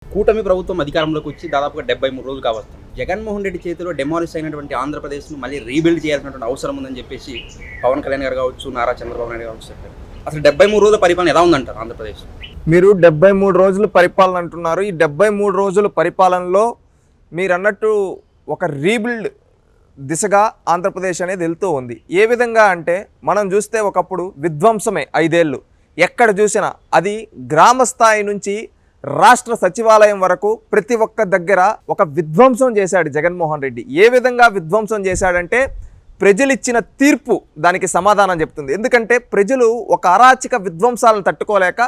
కూటమి ప్రభుత్వం అధికారంలోకి వచ్చి దాదాపుగా 73 రోజులు కావస్తుంది. జగన్మోహన్ రెడ్డి చేతిలో డెమాలిష్ అయినటువంటి ఆంధ్రప్రదేశ్‌ను మళ్ళీ రీబిల్డ్ చేయాల్సినటువంటి అవసరం ఉందని చెప్పేసి పవన్ కళ్యాణ్ గారు కావచ్చు, నారా చంద్రబాబు నాయుడు కావచ్చు చెప్పారు. అసలు 73 రోజుల పరిపాలన ఎలా ఉందంటారు ఆంధ్రప్రదేశ్? మీరు 73 రోజుల పరిపాలన అంటున్నారు. ఈ 73 రోజుల పరిపాలనలో మీరన్నట్టు ఒక రీబిల్డ్ దిశగా ఆంధ్రప్రదేశ్ అనేది వెళ్తూ ఉంది. ఏ విధంగా అంటే మనం చూస్తే ఒకప్పుడు విధ్వంసమే 5 ఏళ్ళు. ఎక్కడ చూసినా అది గ్రామ స్థాయి నుంచి రాష్ట్ర సచివాలయం వరకు ప్రతి ఒక్క దగ్గర ఒక విధ్వంసం చేశాడు జగన్మోహన్ రెడ్డి. ఏ విధంగా విధ్వంసం చేశాడంటే ప్రజలు ఇచ్చిన తీర్పు దానికి సమాధానం చెప్తుంది. ఎందుకంటే ప్రజలు ఒక అరాచక విధ్వంసాలను తట్టుకోలేక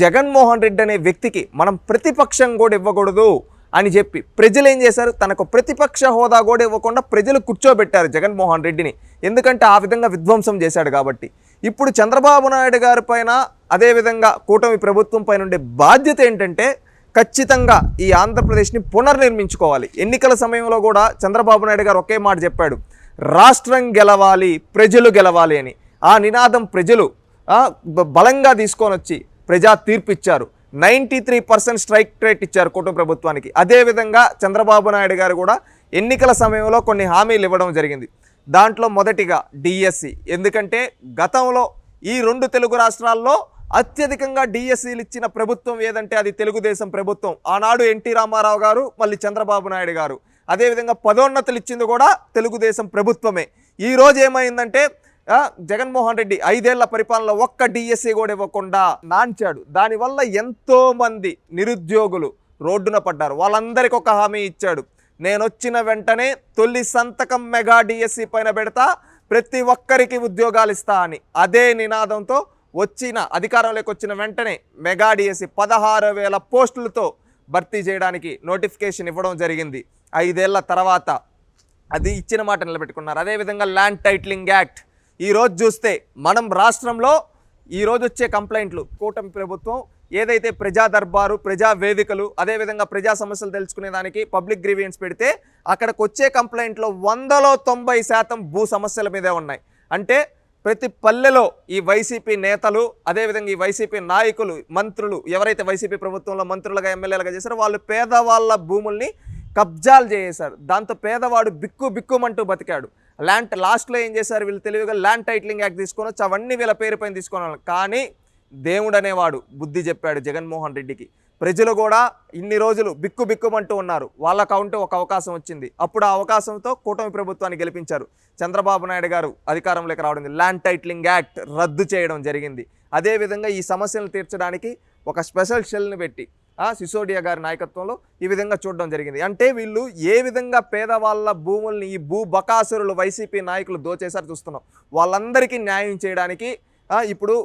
జగన్మోహన్ రెడ్డి అనే వ్యక్తికి మనం ప్రతిపక్షం కూడా ఇవ్వకూడదు అని చెప్పి ప్రజలు ఏం చేశారు, తనకు ప్రతిపక్ష హోదా కూడా ఇవ్వకుండా ప్రజలు కూర్చోబెట్టారు జగన్మోహన్ రెడ్డిని. ఎందుకంటే ఆ విధంగా విధ్వంసం చేశాడు కాబట్టి. ఇప్పుడు చంద్రబాబు నాయుడు గారి పైన అదేవిధంగా కూటమి ప్రభుత్వం పైన ఉండే బాధ్యత ఏంటంటే ఖచ్చితంగా ఈ ఆంధ్రప్రదేశ్ని పునర్నిర్మించుకోవాలి. ఎన్నికల సమయంలో కూడా చంద్రబాబు నాయుడు గారు ఒకే మాట చెప్పాడు, రాష్ట్రం గెలవాలి, ప్రజలు గెలవాలి అని. ఆ నినాదం ప్రజలు బలంగా తీసుకొని వచ్చి ప్రజా తీర్పు ఇచ్చారు. 93% స్ట్రైక్ రేట్ ఇచ్చారు కూటమి ప్రభుత్వానికి. అదేవిధంగా చంద్రబాబు నాయుడు గారు కూడా ఎన్నికల సమయంలో కొన్ని హామీలు ఇవ్వడం జరిగింది. దాంట్లో మొదటిగా డిఎస్సి. ఎందుకంటే గతంలో ఈ 2 తెలుగు రాష్ట్రాల్లో అత్యధికంగా డిఎస్సీలు ఇచ్చిన ప్రభుత్వం ఏదంటే అది తెలుగుదేశం ప్రభుత్వం. ఆనాడు ఎన్టీ రామారావు గారు, మళ్ళీ చంద్రబాబు నాయుడు గారు. అదేవిధంగా పదోన్నతులు ఇచ్చింది కూడా తెలుగుదేశం ప్రభుత్వమే. ఈరోజు ఏమైందంటే జగన్మోహన్ రెడ్డి 5 ఏళ్ల పరిపాలనలో ఒక్క డిఎస్సీ కూడా ఇవ్వకుండా నాంచాడు. దానివల్ల ఎంతోమంది నిరుద్యోగులు రోడ్డున పడ్డారు. వాళ్ళందరికీ ఒక హామీ ఇచ్చాడు, నేను వచ్చిన వెంటనే తొలి సంతకం మెగా డిఎస్సీ పైన పెడతా, ప్రతి ఒక్కరికి ఉద్యోగాలు ఇస్తా అని. అదే నినాదంతో అధికారంలోకి వచ్చిన వెంటనే మెగా డిఎస్సీ 16,000 పోస్టులతో భర్తీ చేయడానికి నోటిఫికేషన్ ఇవ్వడం జరిగింది. 5 ఏళ్ల తర్వాత అది ఇచ్చిన మాట నిలబెట్టుకున్నారు. అదేవిధంగా ల్యాండ్ టైటిలింగ్ యాక్ట్. ఈరోజు చూస్తే మనం రాష్ట్రంలో ఈరోజు వచ్చే కంప్లైంట్లు, కూటమి ప్రభుత్వం ఏదైతే ప్రజా దర్బారు, ప్రజా వేదికలు, అదేవిధంగా ప్రజా సమస్యలు తెలుసుకునే దానికి పబ్లిక్ గ్రీవియన్స్ పెడితే అక్కడికి వచ్చే కంప్లైంట్లో 100లో 90% భూ సమస్యల మీదే ఉన్నాయి. అంటే ప్రతి పల్లెలో ఈ వైసీపీ నేతలు, అదేవిధంగా ఈ వైసీపీ నాయకులు, మంత్రులు ఎవరైతే వైసీపీ ప్రభుత్వంలో మంత్రులుగా ఎమ్మెల్యేలుగా చేశారో వాళ్ళు పేదవాళ్ళ భూముల్ని కబ్జాలు చేశారు. దాంతో పేదవాడు బిక్కుమంటూ బతికాడు. లాస్ట్లో ఏం చేశారు వీళ్ళు తెలివిగా, ల్యాండ్ టైటిలింగ్ యాక్ట్ తీసుకొని వచ్చి అవన్నీ వీళ్ళ పేరు పైన తీసుకున్నారు. కానీ దేవుడు అనేవాడు బుద్ధి చెప్పాడు జగన్మోహన్ రెడ్డికి. ప్రజలు కూడా ఇన్ని రోజులు బిక్కుమంటూ ఉన్నారు. వాళ్ళకంటూ ఒక అవకాశం వచ్చింది. అప్పుడు ఆ అవకాశంతో కూటమి ప్రభుత్వాన్ని గెలిపించారు. చంద్రబాబు నాయుడు గారు అధికారంలోకి రావడం, ల్యాండ్ టైటిలింగ్ యాక్ట్ రద్దు చేయడం జరిగింది. అదేవిధంగా ఈ సమస్యలను తీర్చడానికి ఒక స్పెషల్ షెల్ని పెట్టి సిసోడియా గారి నాయకత్వంలో ఈ విధంగా చూడడం జరిగింది. అంటే వీళ్ళు ఏ విధంగా పేదవాళ్ళ భూముల్ని ఈ భూ బకాసురులు వైసీపీ నాయకులు దోచేసారి చూస్తున్నాం. వాళ్ళందరికీ న్యాయం చేయడానికి ఇప్పుడు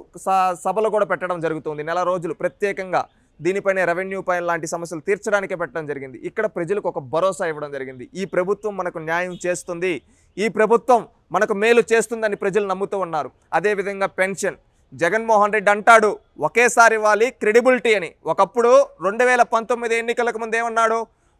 సభలు కూడా పెట్టడం జరుగుతుంది. నెల రోజులు ప్రత్యేకంగా దీనిపైన రెవెన్యూ పైన లాంటి సమస్యలు తీర్చడానికే పెట్టడం జరిగింది. ఇక్కడ ప్రజలకు ఒక భరోసా ఇవ్వడం జరిగింది. ఈ ప్రభుత్వం మనకు న్యాయం చేస్తుంది, ఈ ప్రభుత్వం మనకు మేలు చేస్తుందని ప్రజలు నమ్ముతూ ఉన్నారు. అదేవిధంగా పెన్షన్, జగన్మోహన్ రెడ్డి అంటాడు ఒకేసారి ఇవ్వాలి క్రెడిబిలిటీ అని. ఒకప్పుడు 2019 ఎన్నికలకు ముందు ఏమన్నాడు,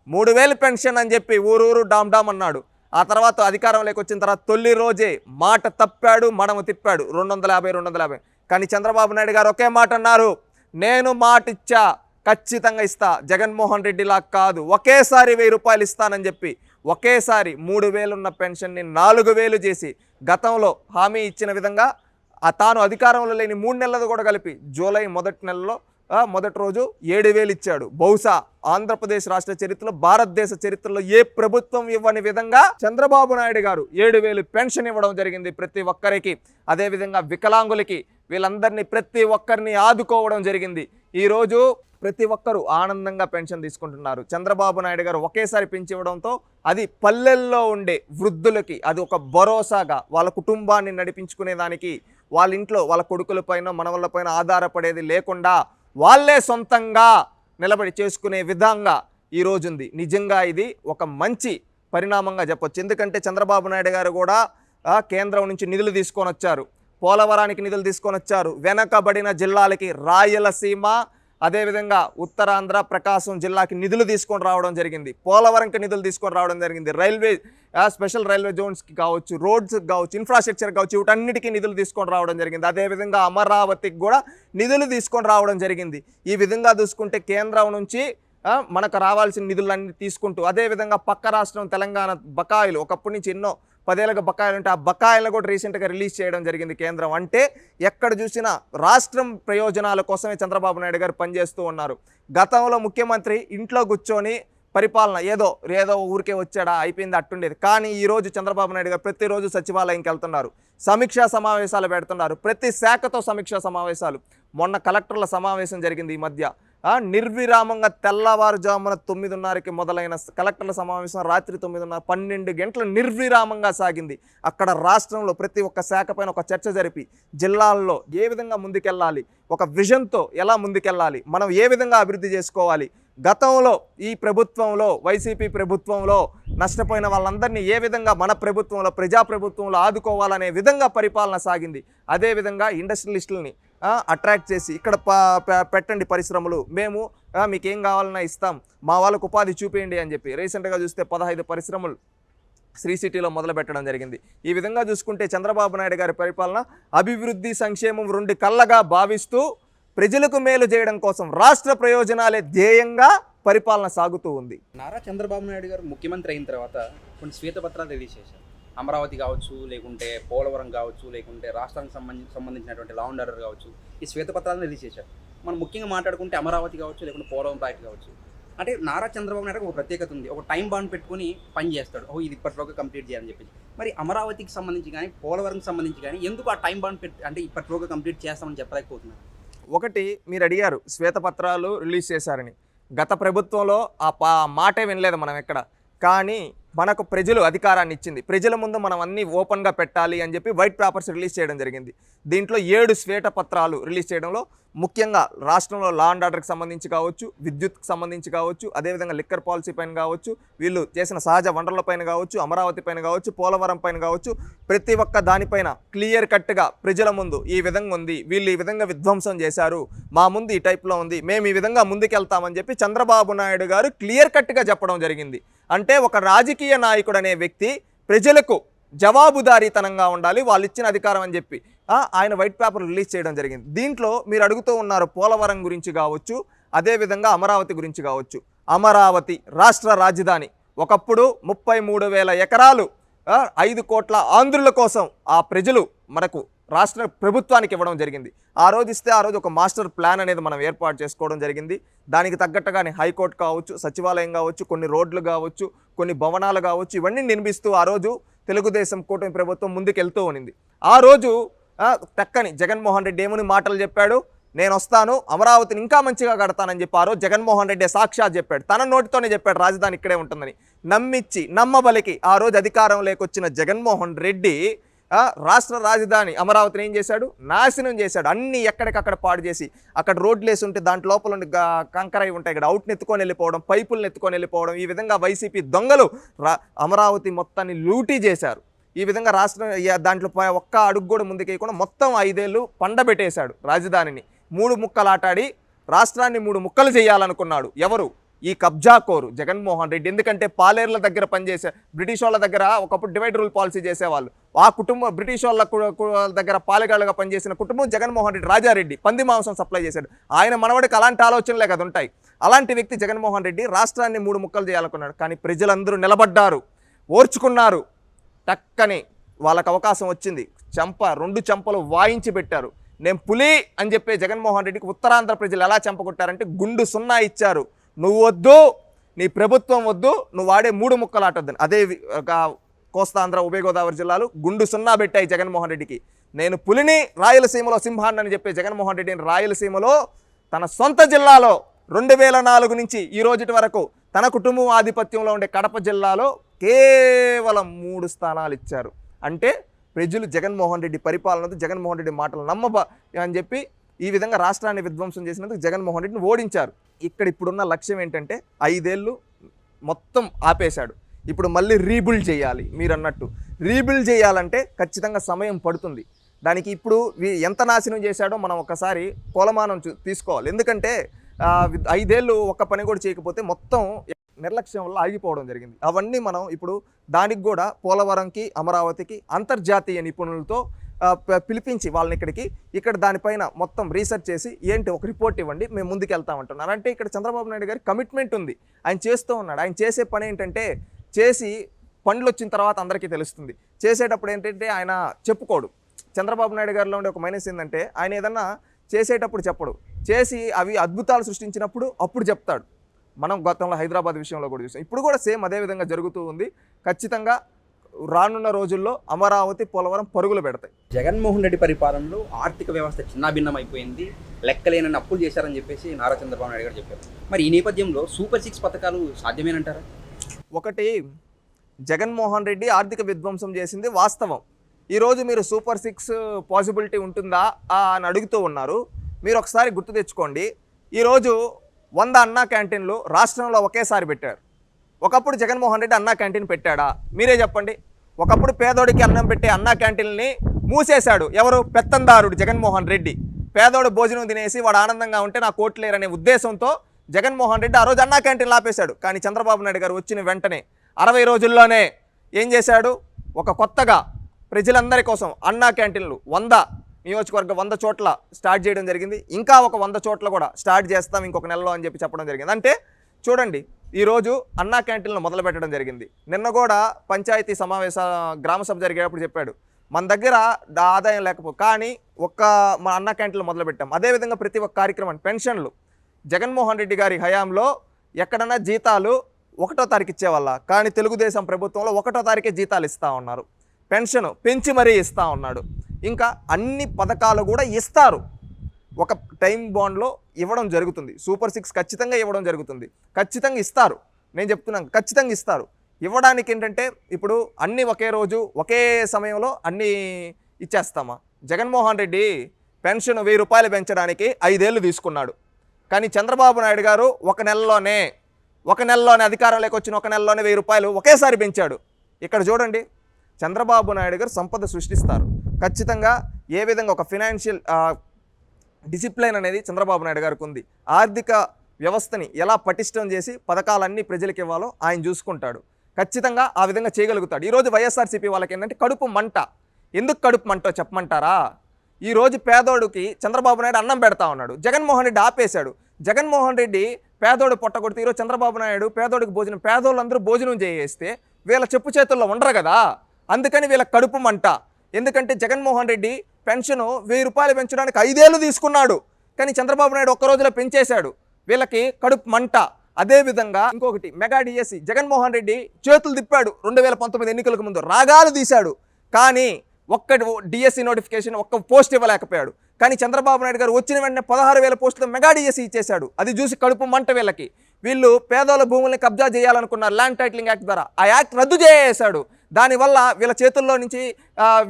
3,000 పెన్షన్ అని చెప్పి ఊరూరు డామ్ అన్నాడు. ఆ తర్వాత అధికారంలోకి వచ్చిన తర్వాత తొలి రోజే మాట తప్పాడు, మడమ తిప్పాడు, 250. కానీ చంద్రబాబు నాయుడు గారు ఒకే మాట అన్నారు, నేను మాట ఇచ్చా, ఖచ్చితంగా ఇస్తా, జగన్మోహన్ రెడ్డిలా కాదు, ఒకేసారి 1,000 రూపాయలు ఇస్తానని చెప్పి ఒకేసారి 3,000 ఉన్న పెన్షన్ని 4,000 చేసి గతంలో హామీ ఇచ్చిన విధంగా తాను అధికారంలో లేని 3 నెలలు కూడా కలిపి జూలై మొదటి రోజు 7,000 ఇచ్చాడు. బహుశా ఆంధ్రప్రదేశ్ రాష్ట్ర చరిత్రలో, భారతదేశ చరిత్రలో ఏ ప్రభుత్వం ఇవ్వని విధంగా చంద్రబాబు నాయుడు గారు 7,000 పెన్షన్ ఇవ్వడం జరిగింది ప్రతి ఒక్కరికి. అదేవిధంగా వికలాంగులకి, వీళ్ళందరినీ ప్రతి ఒక్కరిని ఆదుకోవడం జరిగింది. ఈరోజు ప్రతి ఒక్కరూ ఆనందంగా పెన్షన్ తీసుకుంటున్నారు. చంద్రబాబు నాయుడు గారు ఒకేసారి పెంచి ఇవ్వడంతో అది పల్లెల్లో ఉండే వృద్ధులకి అది ఒక భరోసాగా వాళ్ళ కుటుంబాన్ని నడిపించుకునేదానికి, వాళ్ళ ఇంట్లో వాళ్ళ కొడుకులపైన మనవళ్ళపైన ఆధారపడేది లేకుండా వాళ్ళే సొంతంగా నిలబడి చేసుకునే విధంగా ఈరోజు ఉంది. నిజంగా ఇది ఒక మంచి పరిణామంగా చెప్పొచ్చు. ఎందుకంటే చంద్రబాబు నాయుడు గారు కూడా కేంద్రం నుంచి నిధులు తీసుకొని వచ్చారు. పోలవరానికి నిధులు తీసుకొని వచ్చారు. వెనకబడిన జిల్లాలకి రాయలసీమ, అదేవిధంగా ఉత్తరాంధ్ర, ప్రకాశం జిల్లాకి నిధులు తీసుకొని రావడం జరిగింది. పోలవరంకి నిధులు తీసుకొని రావడం జరిగింది. రైల్వే, స్పెషల్ రైల్వే జోన్స్కి కావచ్చు, రోడ్స్కి కావచ్చు, ఇన్ఫ్రాస్ట్రక్చర్ కావచ్చు, వీటన్నిటికీ నిధులు తీసుకొని రావడం జరిగింది. అదేవిధంగా అమరావతికి కూడా నిధులు తీసుకొని రావడం జరిగింది. ఈ విధంగా చూసుకుంటే కేంద్రం నుంచి మనకు రావాల్సిన నిధులన్నీ తీసుకుంటూ, అదేవిధంగా పక్క రాష్ట్రం తెలంగాణ బకాయిలు ఒకప్పటి నుంచి ఎన్నో 10 ఏళ్ళగా బకాయిలు ఉంటే ఆ బకాయిలను కూడా రీసెంట్గా రిలీజ్ చేయడం జరిగింది కేంద్రం. అంటే ఎక్కడ చూసినా రాష్ట్రం ప్రయోజనాల కోసమే చంద్రబాబు నాయుడు గారు పనిచేస్తూ ఉన్నారు. గతంలో ముఖ్యమంత్రి ఇంట్లో కూర్చొని పరిపాలన ఏదో ఊరికే వచ్చాడా అయిపోయింది అట్టుండేది. కానీ ఈరోజు చంద్రబాబు నాయుడు గారు ప్రతిరోజు సచివాలయంకి వెళ్తున్నారు, సమీక్షా సమావేశాలు పెడుతున్నారు, ప్రతి శాఖతో సమీక్షా సమావేశాలు. మొన్న కలెక్టర్ల సమావేశం జరిగింది ఈ మధ్య. నిర్విరామంగా తెల్లవారుజామున 9:30కి మొదలైన కలెక్టర్ల సమావేశం రాత్రి 9:30 12 గంటలు నిర్విరామంగా సాగింది. అక్కడ రాష్ట్రంలో ప్రతి ఒక్క శాఖ పైన ఒక చర్చ జరిపి జిల్లాల్లో ఏ విధంగా ముందుకెళ్ళాలి, ఒక విజన్తో ఎలా ముందుకెళ్ళాలి, మనం ఏ విధంగా అభివృద్ధి చేసుకోవాలి, గతంలో ఈ ప్రభుత్వంలో వైసీపీ ప్రభుత్వంలో నష్టపోయిన వాళ్ళందరినీ ఏ విధంగా మన ప్రభుత్వంలో ప్రజాప్రభుత్వంలో ఆదుకోవాలనే విధంగా పరిపాలన సాగింది. అదేవిధంగా ఇండస్ట్రియలిస్టులని అట్రాక్ట్ చేసి ఇక్కడ పెట్టండి పరిశ్రమలు, మేము మీకు ఏం కావాలన్నా ఇస్తాం, మా వాళ్ళకు ఉపాధి చూపేయండి అని చెప్పి రీసెంట్గా చూస్తే 15 పరిశ్రమలు శ్రీ సిటీలో మొదలు పెట్టడం జరిగింది. ఈ విధంగా చూసుకుంటే చంద్రబాబు నాయుడు గారి పరిపాలన అభివృద్ధి సంక్షేమం 2 కళ్ళగా భావిస్తూ ప్రజలకు మేలు చేయడం కోసం రాష్ట్ర ప్రయోజనాలే ధ్యేయంగా పరిపాలన సాగుతూ ఉంది. నారా చంద్రబాబు నాయుడు గారు ముఖ్యమంత్రి అయిన తర్వాత కొన్ని శ్వేతపత్రాలు రిలీజ్ చేశారు. అమరావతి కావచ్చు, లేకుంటే పోలవరం కావచ్చు, లేకుంటే రాష్ట్రానికి సంబంధించినటువంటి లా అండ్ ఆర్డర్ కావచ్చు, ఈ శ్వేతపత్రాలను రిలీజ్ చేశారు. మనం ముఖ్యంగా మాట్లాడుకుంటే అమరావతి కావచ్చు, లేకుంటే పోలవరం ప్రాజెక్ట్ కావచ్చు, అంటే నారా చంద్రబాబు నాయుడు ఒక ప్రత్యేకత ఉంది. ఒక టైం బాండ్ పెట్టుకుని పని చేస్తాడు, ఇది ఇప్పటిలోగా కంప్లీట్ చేయాలని చెప్పేసి. మరి అమరావతికి సంబంధించి కానీ పోలవరంకి సంబంధించి కానీ ఎందుకు ఆ టైం బాండ్ అంటే ఇప్పటిలోగా కంప్లీట్ చేస్తామని చెప్పలేకపోతున్నారు? ఒకటి, మీరు అడిగారు శ్వేతపత్రాలు రిలీజ్ చేశారని. గత ప్రభుత్వంలో ఆ మాటే వినలేదు మనం ఎక్కడ. కానీ మనకు ప్రజలు అధికారాన్ని ఇచ్చింది, ప్రజల ముందు మనం అన్నీ ఓపెన్గా పెట్టాలి అని చెప్పి వైట్ పేపర్స్ రిలీజ్ చేయడం జరిగింది. దీంట్లో 7 శ్వేతపత్రాలు రిలీజ్ చేయడంలో ముఖ్యంగా రాష్ట్రంలో లా అండ్ ఆర్డర్కి సంబంధించి కావచ్చు, విద్యుత్కి సంబంధించి కావచ్చు, అదేవిధంగా లిక్కర్ పాలసీ పైన కావచ్చు, వీళ్ళు చేసిన సహజ వనరుల పైన కావచ్చు, అమరావతి పైన కావచ్చు, పోలవరం పైన కావచ్చు, ప్రతి ఒక్క దానిపైన క్లియర్ కట్గా ప్రజల ముందు ఈ విధంగా ఉంది, వీళ్ళు ఈ విధంగా విధ్వంసం చేశారు, మా ముందు ఈ టైప్లో ఉంది, మేము ఈ విధంగా ముందుకెళ్తామని చెప్పి చంద్రబాబు నాయుడు గారు క్లియర్ కట్గా చెప్పడం జరిగింది. అంటే ఒక రాజకీయ నాయకుడు అనే వ్యక్తి ప్రజలకు జవాబుదారీతనంగా ఉండాలి, వాళ్ళు ఇచ్చిన అధికారం అని చెప్పి ఆయన వైట్ పేపర్ రిలీజ్ చేయడం జరిగింది. దీంట్లో మీరు అడుగుతూ ఉన్నారు పోలవరం గురించి కావచ్చు, అదేవిధంగా అమరావతి గురించి కావచ్చు. అమరావతి రాష్ట్ర రాజధాని ఒకప్పుడు 33,000 ఎకరాలు 5 కోట్ల ఆంధ్రుల కోసం ఆ ప్రజలు మనకు రాష్ట్ర ప్రభుత్వానికి ఇవ్వడం జరిగింది. ఆ రోజు ఇస్తే ఆ రోజు ఒక మాస్టర్ ప్లాన్ అనేది మనం ఏర్పాటు చేసుకోవడం జరిగింది. దానికి తగ్గట్టుగానే హైకోర్టు కావచ్చు, సచివాలయం కావచ్చు, కొన్ని రోడ్లు కావచ్చు, కొన్ని భవనాలు కావచ్చు, ఇవన్నీ నిర్మిస్తూ ఆ రోజు తెలుగుదేశం కూటమి ప్రభుత్వం ముందుకెళ్తూ ఉన్నింది. ఆ రోజు టక్కని జగన్మోహన్ రెడ్డి ఏమని మాటలు చెప్పాడు, నేను వస్తాను అమరావతిని ఇంకా మంచిగా కడతానని చెప్పి ఆ రోజు జగన్మోహన్ రెడ్డి సాక్షాత్ చెప్పాడు, తన నోటితోనే చెప్పాడు రాజధాని ఇక్కడే ఉంటుందని. నమ్మిచ్చి నమ్మబలికి ఆ రోజు అధికారం లేకొచ్చిన జగన్మోహన్ రెడ్డి రాష్ట్ర రాజధాని అమరావతిని ఏం చేశాడు, నాశనం చేశాడు. అన్నీ ఎక్కడికక్కడ పాడు చేసి అక్కడ రోడ్లు వేసి ఉంటే దాంట్ లోపల కంకరై ఉంటాయి ఇక్కడ అవుట్ని ఎత్తుకొని వెళ్ళిపోవడం, పైపులను ఎత్తుకొని వెళ్ళిపోవడం, ఈ విధంగా వైసీపీ దొంగలు అమరావతి మొత్తాన్ని లూటీ చేశారు. ఈ విధంగా రాష్ట్రం దాంట్లో ఒక్క అడుగు కూడా ముందుకేయకుండా మొత్తం 5 ఏళ్ళు పండబెట్టేశాడు రాజధానిని. 3 ముక్కలాటాడి రాష్ట్రాన్ని 3 ముక్కలు చేయాలనుకున్నాడు. ఎవరు? ఈ కబ్జాకోరు జగన్మోహన్ రెడ్డి. ఎందుకంటే పాలేర్ల దగ్గర పనిచేసే బ్రిటిష్ వాళ్ళ దగ్గర ఒకప్పుడు డివైడ్ రూల్ పాలసీ చేసేవాళ్ళు. ఆ కుటుంబం బ్రిటిష్ వాళ్ళ దగ్గర పాలెగాళ్ళగా పనిచేసిన కుటుంబం జగన్మోహన్ రెడ్డి. రాజారెడ్డి పంది మాంసం సప్లై చేశాడు. ఆయన మనవడికి అలాంటి ఆలోచనలే కదా ఉంటాయి. అలాంటి వ్యక్తి జగన్మోహన్ రెడ్డి రాష్ట్రాన్ని 3 ముక్కలు చేయాలనుకున్నాడు. కానీ ప్రజలందరూ నిలబడ్డారు, ఓర్చుకున్నారు. టక్కని వాళ్ళకు అవకాశం వచ్చింది, 2 చెంపలు వాయించి పెట్టారు. నేను పులి అని చెప్పే జగన్మోహన్ రెడ్డికి ఉత్తరాంధ్ర ప్రజలు ఎలా చెంపకొట్టారంటే గుండు 0 ఇచ్చారు. నువ్వు వద్దు, నీ ప్రభుత్వం వద్దు, నువ్వు వాడే 3 ముక్కలాటొద్దని. అదే కోస్తాంధ్ర ఉభయ గోదావరి జిల్లాలు గుండు 0 పెట్టాయి జగన్మోహన్ రెడ్డికి. నేను పులిని, రాయలసీమలో సింహాన్ని అని చెప్పే జగన్మోహన్ రెడ్డిని రాయలసీమలో తన సొంత జిల్లాలో 2004 నుంచి ఈ రోజుటి వరకు తన కుటుంబం ఆధిపత్యంలో ఉండే కడప జిల్లాలో కేవలం 3 స్థానాలు ఇచ్చారు. అంటే ప్రజలు జగన్మోహన్ రెడ్డి పరిపాలనతో జగన్మోహన్ రెడ్డి మాటలు అని చెప్పి ఈ విధంగా రాష్ట్రాన్ని విధ్వంసం చేసినందుకు జగన్మోహన్ రెడ్డిని ఓడించారు. ఇక్కడ ఇప్పుడున్న లక్ష్యం ఏంటంటే 5 ఏళ్ళు మొత్తం ఆపేశాడు. ఇప్పుడు మళ్ళీ రీబిల్డ్ చేయాలి. మీరు అన్నట్టు రీబిల్డ్ చేయాలంటే ఖచ్చితంగా సమయం పడుతుంది. దానికి ఇప్పుడు ఎంత నాశనం చేశాడో మనం ఒకసారి కొలమానం తీసుకోవాలి. ఎందుకంటే 5 ఏళ్ళు ఒక్క పని కూడా చేయకపోతే మొత్తం నిర్లక్ష్యం వల్ల ఆగిపోవడం జరిగింది. అవన్నీ మనం ఇప్పుడు దానికి కూడా పోలవరంకి, అమరావతికి అంతర్జాతీయ నిపుణులతో పిలిపించి వాళ్ళని ఇక్కడ దానిపైన మొత్తం రీసెర్చ్ చేసి ఏంటి ఒక రిపోర్ట్ ఇవ్వండి, మేము ముందుకు వెళ్తామంటున్నారు. అంటే ఇక్కడ చంద్రబాబు నాయుడు గారి కమిట్మెంట్ ఉంది, ఆయన చేస్తూ ఉన్నాడు. ఆయన చేసే పని ఏంటంటే చేసి పండ్లు వచ్చిన తర్వాత అందరికీ తెలుస్తుంది. చేసేటప్పుడు ఏంటంటే ఆయన చెప్పుకోడు. చంద్రబాబు నాయుడు గారిలో ఉండే ఒక మైనస్ ఏంటంటే ఆయన ఏదన్నా చేసేటప్పుడు చెప్పడు, చేసి అవి అద్భుతాలు సృష్టించినప్పుడు అప్పుడు చెప్తాడు. మనం గతంలో హైదరాబాద్ విషయంలో కూడా చూసాం, ఇప్పుడు కూడా సేమ్ అదే విధంగా జరుగుతూ ఉంది. ఖచ్చితంగా రానున్న రోజుల్లో అమరావతి, పోలవరం పరుగులు పెడతాయి. జగన్మోహన్ రెడ్డి పరిపాలనలో ఆర్థిక వ్యవస్థ చిన్నాభిన్నం అయిపోయింది, లెక్కలేనని అప్పులు చేశారని చెప్పేసి నారా చంద్రబాబు నాయుడు గారు చెప్పారు. మరి ఈ నేపథ్యంలో సూపర్ 6 పథకాలు సాధ్యమేనంటారా? ఒకటి, జగన్మోహన్ రెడ్డి ఆర్థిక విధ్వంసం చేసింది వాస్తవం. ఈరోజు మీరు సూపర్ 6 పాసిబిలిటీ ఉంటుందా అని అడుగుతూ ఉన్నారు. మీరు ఒకసారి గుర్తు తెచ్చుకోండి, ఈరోజు 100 అన్నా క్యాంటీన్లు రాష్ట్రంలో ఒకేసారి పెట్టారు. ఒకప్పుడు జగన్మోహన్ రెడ్డి అన్నా క్యాంటీన్ పెట్టాడా? మీరే చెప్పండి. ఒకప్పుడు పేదోడికి అన్నం పెట్టే అన్నా క్యాంటీన్ని మూసేశాడు ఎవరు? పెత్తందారుడు జగన్మోహన్ రెడ్డి. పేదోడు భోజనం తినేసి వాడు ఆనందంగా ఉంటే నా కోట్లేరనే ఉద్దేశంతో జగన్మోహన్ రెడ్డి ఆ రోజు అన్నా క్యాంటీన్లు ఆపేశాడు. కానీ చంద్రబాబు నాయుడు గారు వచ్చిన వెంటనే 60 రోజుల్లోనే ఏం చేశాడు? ఒక కొత్తగా ప్రజలందరి కోసం అన్నా క్యాంటీన్లు 100 నియోజకవర్గం 100 చోట్ల స్టార్ట్ చేయడం జరిగింది. ఇంకా ఒక 100 చోట్ల కూడా స్టార్ట్ చేస్తాం ఇంకొక నెలలో అని చెప్పడం జరిగింది. అంటే చూడండి, ఈరోజు అన్నా క్యాంటీన్లు మొదలు పెట్టడం జరిగింది. నిన్న కూడా పంచాయతీ సమావేశ గ్రామ సభ జరిగేటప్పుడు చెప్పాడు, మన దగ్గర ఆదాయం లేకపోతే కానీ మన అన్నా క్యాంటీన్లు మొదలు పెట్టాం. అదేవిధంగా ప్రతి ఒక్క కార్యక్రమం, పెన్షన్లు జగన్మోహన్ రెడ్డి గారి హయాంలో ఎక్కడన్నా జీతాలు 1వ తారీఖు ఇచ్చేవాళ్ళ, కానీ తెలుగుదేశం ప్రభుత్వంలో 1వ తారీఖే జీతాలు ఇస్తూ ఉన్నారు. పెన్షన్ పెంచి మరీ ఇస్తూ ఉన్నాడు. ఇంకా అన్ని పథకాలు కూడా ఇస్తారు. ఒక టైం బాండ్లో ఇవ్వడం జరుగుతుంది. సూపర్ 6 ఖచ్చితంగా ఇవ్వడం జరుగుతుంది. ఖచ్చితంగా ఇస్తారు, నేను చెప్తున్నాను, ఖచ్చితంగా ఇస్తారు. ఇవ్వడానికి ఏంటంటే ఇప్పుడు అన్నీ ఒకే రోజు ఒకే సమయంలో అన్నీ ఇచ్చేస్తామా? జగన్మోహన్ రెడ్డి పెన్షన్ 1000 రూపాయలు పెంచడానికి 5 ఏళ్ళు తీసుకున్నాడు. కానీ చంద్రబాబు నాయుడు గారు ఒక నెలలోనే అధికారంలోకి వచ్చిన 1 నెలలోనే 1000 రూపాయలు ఒకేసారి పెంచాడు. ఇక్కడ చూడండి, చంద్రబాబు నాయుడు గారు సంపద సృష్టిస్తారు. ఖచ్చితంగా ఏ విధంగా ఒక ఫినాన్షియల్ డిసిప్లైన్ అనేది చంద్రబాబు నాయుడు గారికి ఉంది. ఆర్థిక వ్యవస్థని ఎలా పటిష్టం చేసి పథకాలన్నీ ప్రజలకు ఇవ్వాలో ఆయన చూసుకుంటాడు. ఖచ్చితంగా ఆ విధంగా చేయగలుగుతాడు. ఈరోజు వైఎస్ఆర్సీపీ వాళ్ళకి ఏంటంటే కడుపు మంట. ఎందుకు కడుపు మంటో చెప్పమంటారా? ఈరోజు పేదోడికి చంద్రబాబు నాయుడు అన్నం పెడతా ఉన్నాడు, జగన్మోహన్ రెడ్డి ఆపేశాడు. జగన్మోహన్ రెడ్డి పేదోడు పొట్టగొడితే ఈరోజు చంద్రబాబు నాయుడు పేదోడికి భోజనం, పేదోళ్ళందరూ భోజనం చేస్తే వీళ్ళ చెప్పు చేతుల్లో ఉండరు కదా, అందుకని వీళ్ళ కడుపు మంట. ఎందుకంటే జగన్మోహన్ రెడ్డి పెన్షన్ 1000 రూపాయలు పెంచడానికి 5 ఏళ్ళు తీసుకున్నాడు, కానీ చంద్రబాబు నాయుడు ఒక్క రోజులో పెంచేశాడు. వీళ్ళకి కడుపు మంట. అదేవిధంగా ఇంకొకటి, మెగా డిఎస్సి జగన్మోహన్ రెడ్డి చేతులు తిప్పాడు 2019 ఎన్నికలకు ముందు, రాగాలు తీశాడు. కానీ ఒక్కటి డిఎస్సి నోటిఫికేషన్ ఒక్క పోస్ట్ ఇవ్వలేకపోయాడు. కానీ చంద్రబాబు నాయుడు గారు వచ్చిన వెంటనే 16,000 పోస్టులు మెగా డిఎస్సి ఇచ్చేశాడు. అది చూసి కడుపు మంట వీళ్ళకి. వీళ్ళు పేదోళ్ళ భూముల్ని కబ్జా చేయాలనుకున్నారు ల్యాండ్ టైటిలింగ్ యాక్ట్ ద్వారా, ఆ యాక్ట్ రద్దు చేసేశాడు. దానివల్ల వీళ్ళ చేతుల్లో నుంచి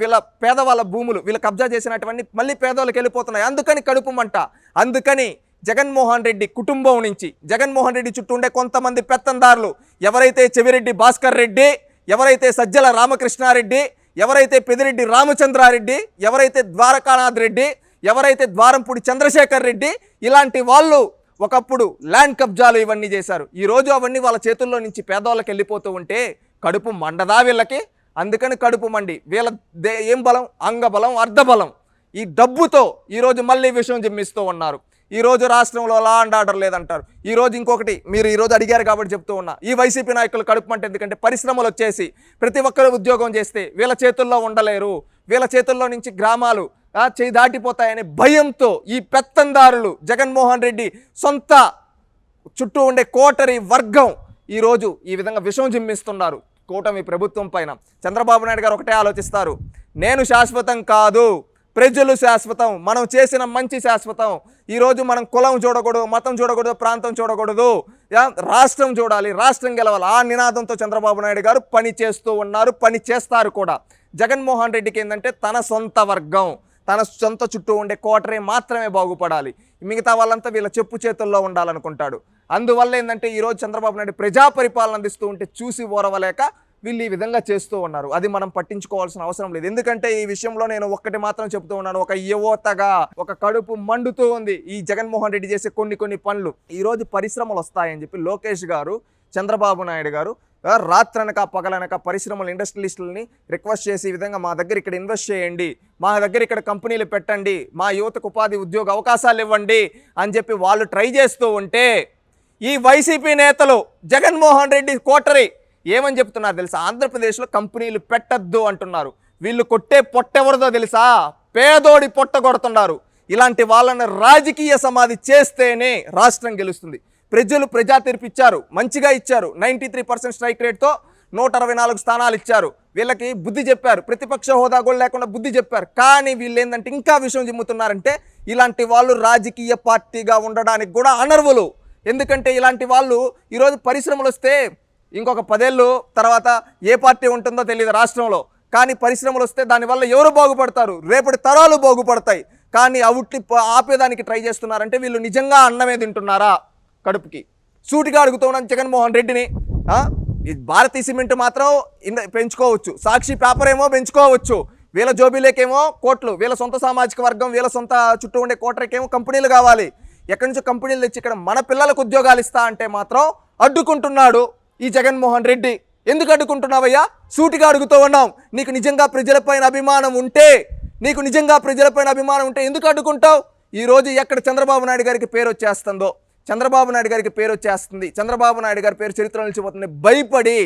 వీళ్ళ పేదవాళ్ళ భూములు వీళ్ళు కబ్జా చేసినటువంటి మళ్ళీ పేదోళ్ళకి వెళ్ళిపోతున్నాయి. అందుకని కడుపు మంట. అందుకని జగన్మోహన్ రెడ్డి కుటుంబం నుంచి, జగన్మోహన్ రెడ్డి చుట్టూ ఉండే కొంతమంది పెత్తందారులు, ఎవరైతే చెవిరెడ్డి భాస్కర్ రెడ్డి, ఎవరైతే సజ్జల రామకృష్ణారెడ్డి, ఎవరైతే పెదిరెడ్డి రామచంద్రారెడ్డి, ఎవరైతే ద్వారకానాథ్ రెడ్డి, ఎవరైతే ద్వారంపూడి చంద్రశేఖర్ రెడ్డి, ఇలాంటి వాళ్ళు ఒకప్పుడు ల్యాండ్ కబ్జాలు ఇవన్నీ చేశారు. ఈరోజు అవన్నీ వాళ్ళ చేతుల్లో నుంచి పేదవాళ్ళకి వెళ్ళిపోతూ ఉంటే కడుపు మండదా వీళ్ళకి? అందుకని కడుపు మండి వీళ్ళ ఏం బలం? అంగబలం, అర్ధబలం. ఈ డబ్బుతో ఈరోజు మళ్ళీ విషయం జిమ్మిస్తూ ఉన్నారు. ఈరోజు రాష్ట్రంలో లా అండ్ ఆర్డర్ లేదంటారు. ఈరోజు ఇంకొకటి, మీరు ఈరోజు అడిగారు కాబట్టి చెప్తూ ఉన్నా, ఈ వైసీపీ నాయకులు కడుపుమంటే ఎందుకంటే పరిశ్రమలు వచ్చేసి ప్రతి ఒక్కరు ఉద్యోగం చేస్తే వీళ్ళ చేతుల్లో ఉండలేరు, వీళ్ళ చేతుల్లో నుంచి గ్రామాలు చేయి దాటిపోతాయనే భయంతో ఈ పెత్తందారులు, జగన్మోహన్ రెడ్డి సొంత చుట్టూ ఉండే కోటరీ వర్గం ఈరోజు ఈ విధంగా విషం జిమ్మిస్తున్నారు కూటమి ప్రభుత్వం పైన. చంద్రబాబు నాయుడు గారు ఒకటే ఆలోచిస్తారు, నేను శాశ్వతం కాదు, ప్రజలు శాశ్వతం, మనం చేసిన మంచి శాశ్వతం. ఈరోజు మనం కులం చూడకూడదు, మతం చూడకూడదు, ప్రాంతం చూడకూడదు, రాష్ట్రం చూడాలి, రాష్ట్రం గెలవాలి. ఆ నినాదంతో చంద్రబాబు నాయుడు గారు పని చేస్తూ ఉన్నారు, పని చేస్తారు కూడా. జగన్మోహన్ రెడ్డికి ఏంటంటే తన సొంత వర్గం, తన సొంత చుట్టూ ఉండే కోటరే మాత్రమే బాగుపడాలి, మిగతా వాళ్ళంతా వీళ్ళ చెప్పు చేతుల్లో ఉండాలనుకుంటాడు. అందువల్ల ఏంటంటే ఈరోజు చంద్రబాబు నాయుడు ప్రజా పరిపాలన అందిస్తూ ఉంటే చూసి ఓరవలేక వీళ్ళు ఈ విధంగా చేస్తూ ఉన్నారు. అది మనం పట్టించుకోవాల్సిన అవసరం లేదు. ఎందుకంటే ఈ విషయంలో నేను ఒక్కటి మాత్రం చెప్తూ ఉన్నాను, ఒక యువతగా ఒక కడుపు మండుతూ ఉంది ఈ జగన్మోహన్ రెడ్డి చేసే కొన్ని పనులు. ఈరోజు పరిశ్రమలు వస్తాయని చెప్పి లోకేష్ గారు, చంద్రబాబు నాయుడు గారు రాత్రనక పగలనక పరిశ్రమలు ఇండస్ట్రియలిస్టులని రిక్వెస్ట్ చేసి ఈ విధంగా మా దగ్గర ఇక్కడ ఇన్వెస్ట్ చేయండి, మా దగ్గర ఇక్కడ కంపెనీలు పెట్టండి, మా యువతకు ఉపాధి ఉద్యోగ అవకాశాలు ఇవ్వండి అని చెప్పి వాళ్ళు ట్రై చేస్తూ ఉంటే ఈ వైసీపీ నేతలు జగన్మోహన్ రెడ్డి కోటరీ ఏమని చెప్తున్నారు తెలుసా? ఆంధ్రప్రదేశ్లో కంపెనీలు పెట్టద్దు అంటున్నారు. వీళ్ళు కొట్టే పొట్టెవరిదో తెలుసా? పేదోడి పొట్ట కొడుతున్నారు. ఇలాంటి వాళ్ళని రాజకీయ సమాధి చేస్తేనే రాష్ట్రం గెలుస్తుంది. ప్రజలు ప్రజా తీర్పు ఇచ్చారు, మంచిగా ఇచ్చారు. 93% స్ట్రైక్ రేట్తో 164 స్థానాలు ఇచ్చారు. వీళ్ళకి బుద్ధి చెప్పారు, ప్రతిపక్ష హోదా కూడా లేకుండా బుద్ధి చెప్పారు. కానీ వీళ్ళు ఏంటంటే ఇంకా విషయం చిమ్ముతున్నారంటే ఇలాంటి వాళ్ళు రాజకీయ పార్టీగా ఉండడానికి కూడా అనర్వులు. ఎందుకంటే ఇలాంటి వాళ్ళు ఈరోజు పరిశ్రమలు వస్తే ఇంకొక 10 ఏళ్ళు తర్వాత ఏ పార్టీ ఉంటుందో తెలియదు రాష్ట్రంలో. కానీ పరిశ్రమలు వస్తే దానివల్ల ఎవరు బాగుపడతారు? రేపటి తరాలు బాగుపడతాయి. కానీ అవుట్ని ఆపేదానికి ట్రై చేస్తున్నారంటే వీళ్ళు నిజంగా అన్నమే తింటున్నారా కడుపుకి? సూటిగా అడుగుతున్నాను జగన్మోహన్ రెడ్డిని. భారతీయ సిమెంట్ మాత్రం పెంచుకోవచ్చు, సాక్షి పేపర్ ఏమో పెంచుకోవచ్చు, వీళ్ళ జోబీలేకేమో కోట్లు, వీళ్ళ సొంత సామాజిక వర్గం, వీళ్ళ సొంత చుట్టూ ఉండే కోటరీకేమో కంపెనీలు కావాలి. ఎక్కడి నుంచో కంపెనీలు తెచ్చి ఇక్కడ మన పిల్లలకు ఉద్యోగాలు ఇస్తా అంటే మాత్రం అడ్డుకుంటున్నాడు ఈ జగన్మోహన్ రెడ్డి. ఎందుకు అడ్డుకుంటున్నావయ్యా? సూటిగా అడుగుతూ ఉన్నాం. నీకు నిజంగా ప్రజలపైన అభిమానం ఉంటే ఎందుకు అడ్డుకుంటావు? ఈరోజు ఎక్కడ చంద్రబాబు నాయుడు గారికి పేరు వచ్చేస్తుందో, చంద్రబాబు నాయుడు గారికి పేరు వచ్చేస్తుంది, చంద్రబాబు నాయుడు గారి పేరు చరిత్రలో నిలిచిపోతుంది, భయపడి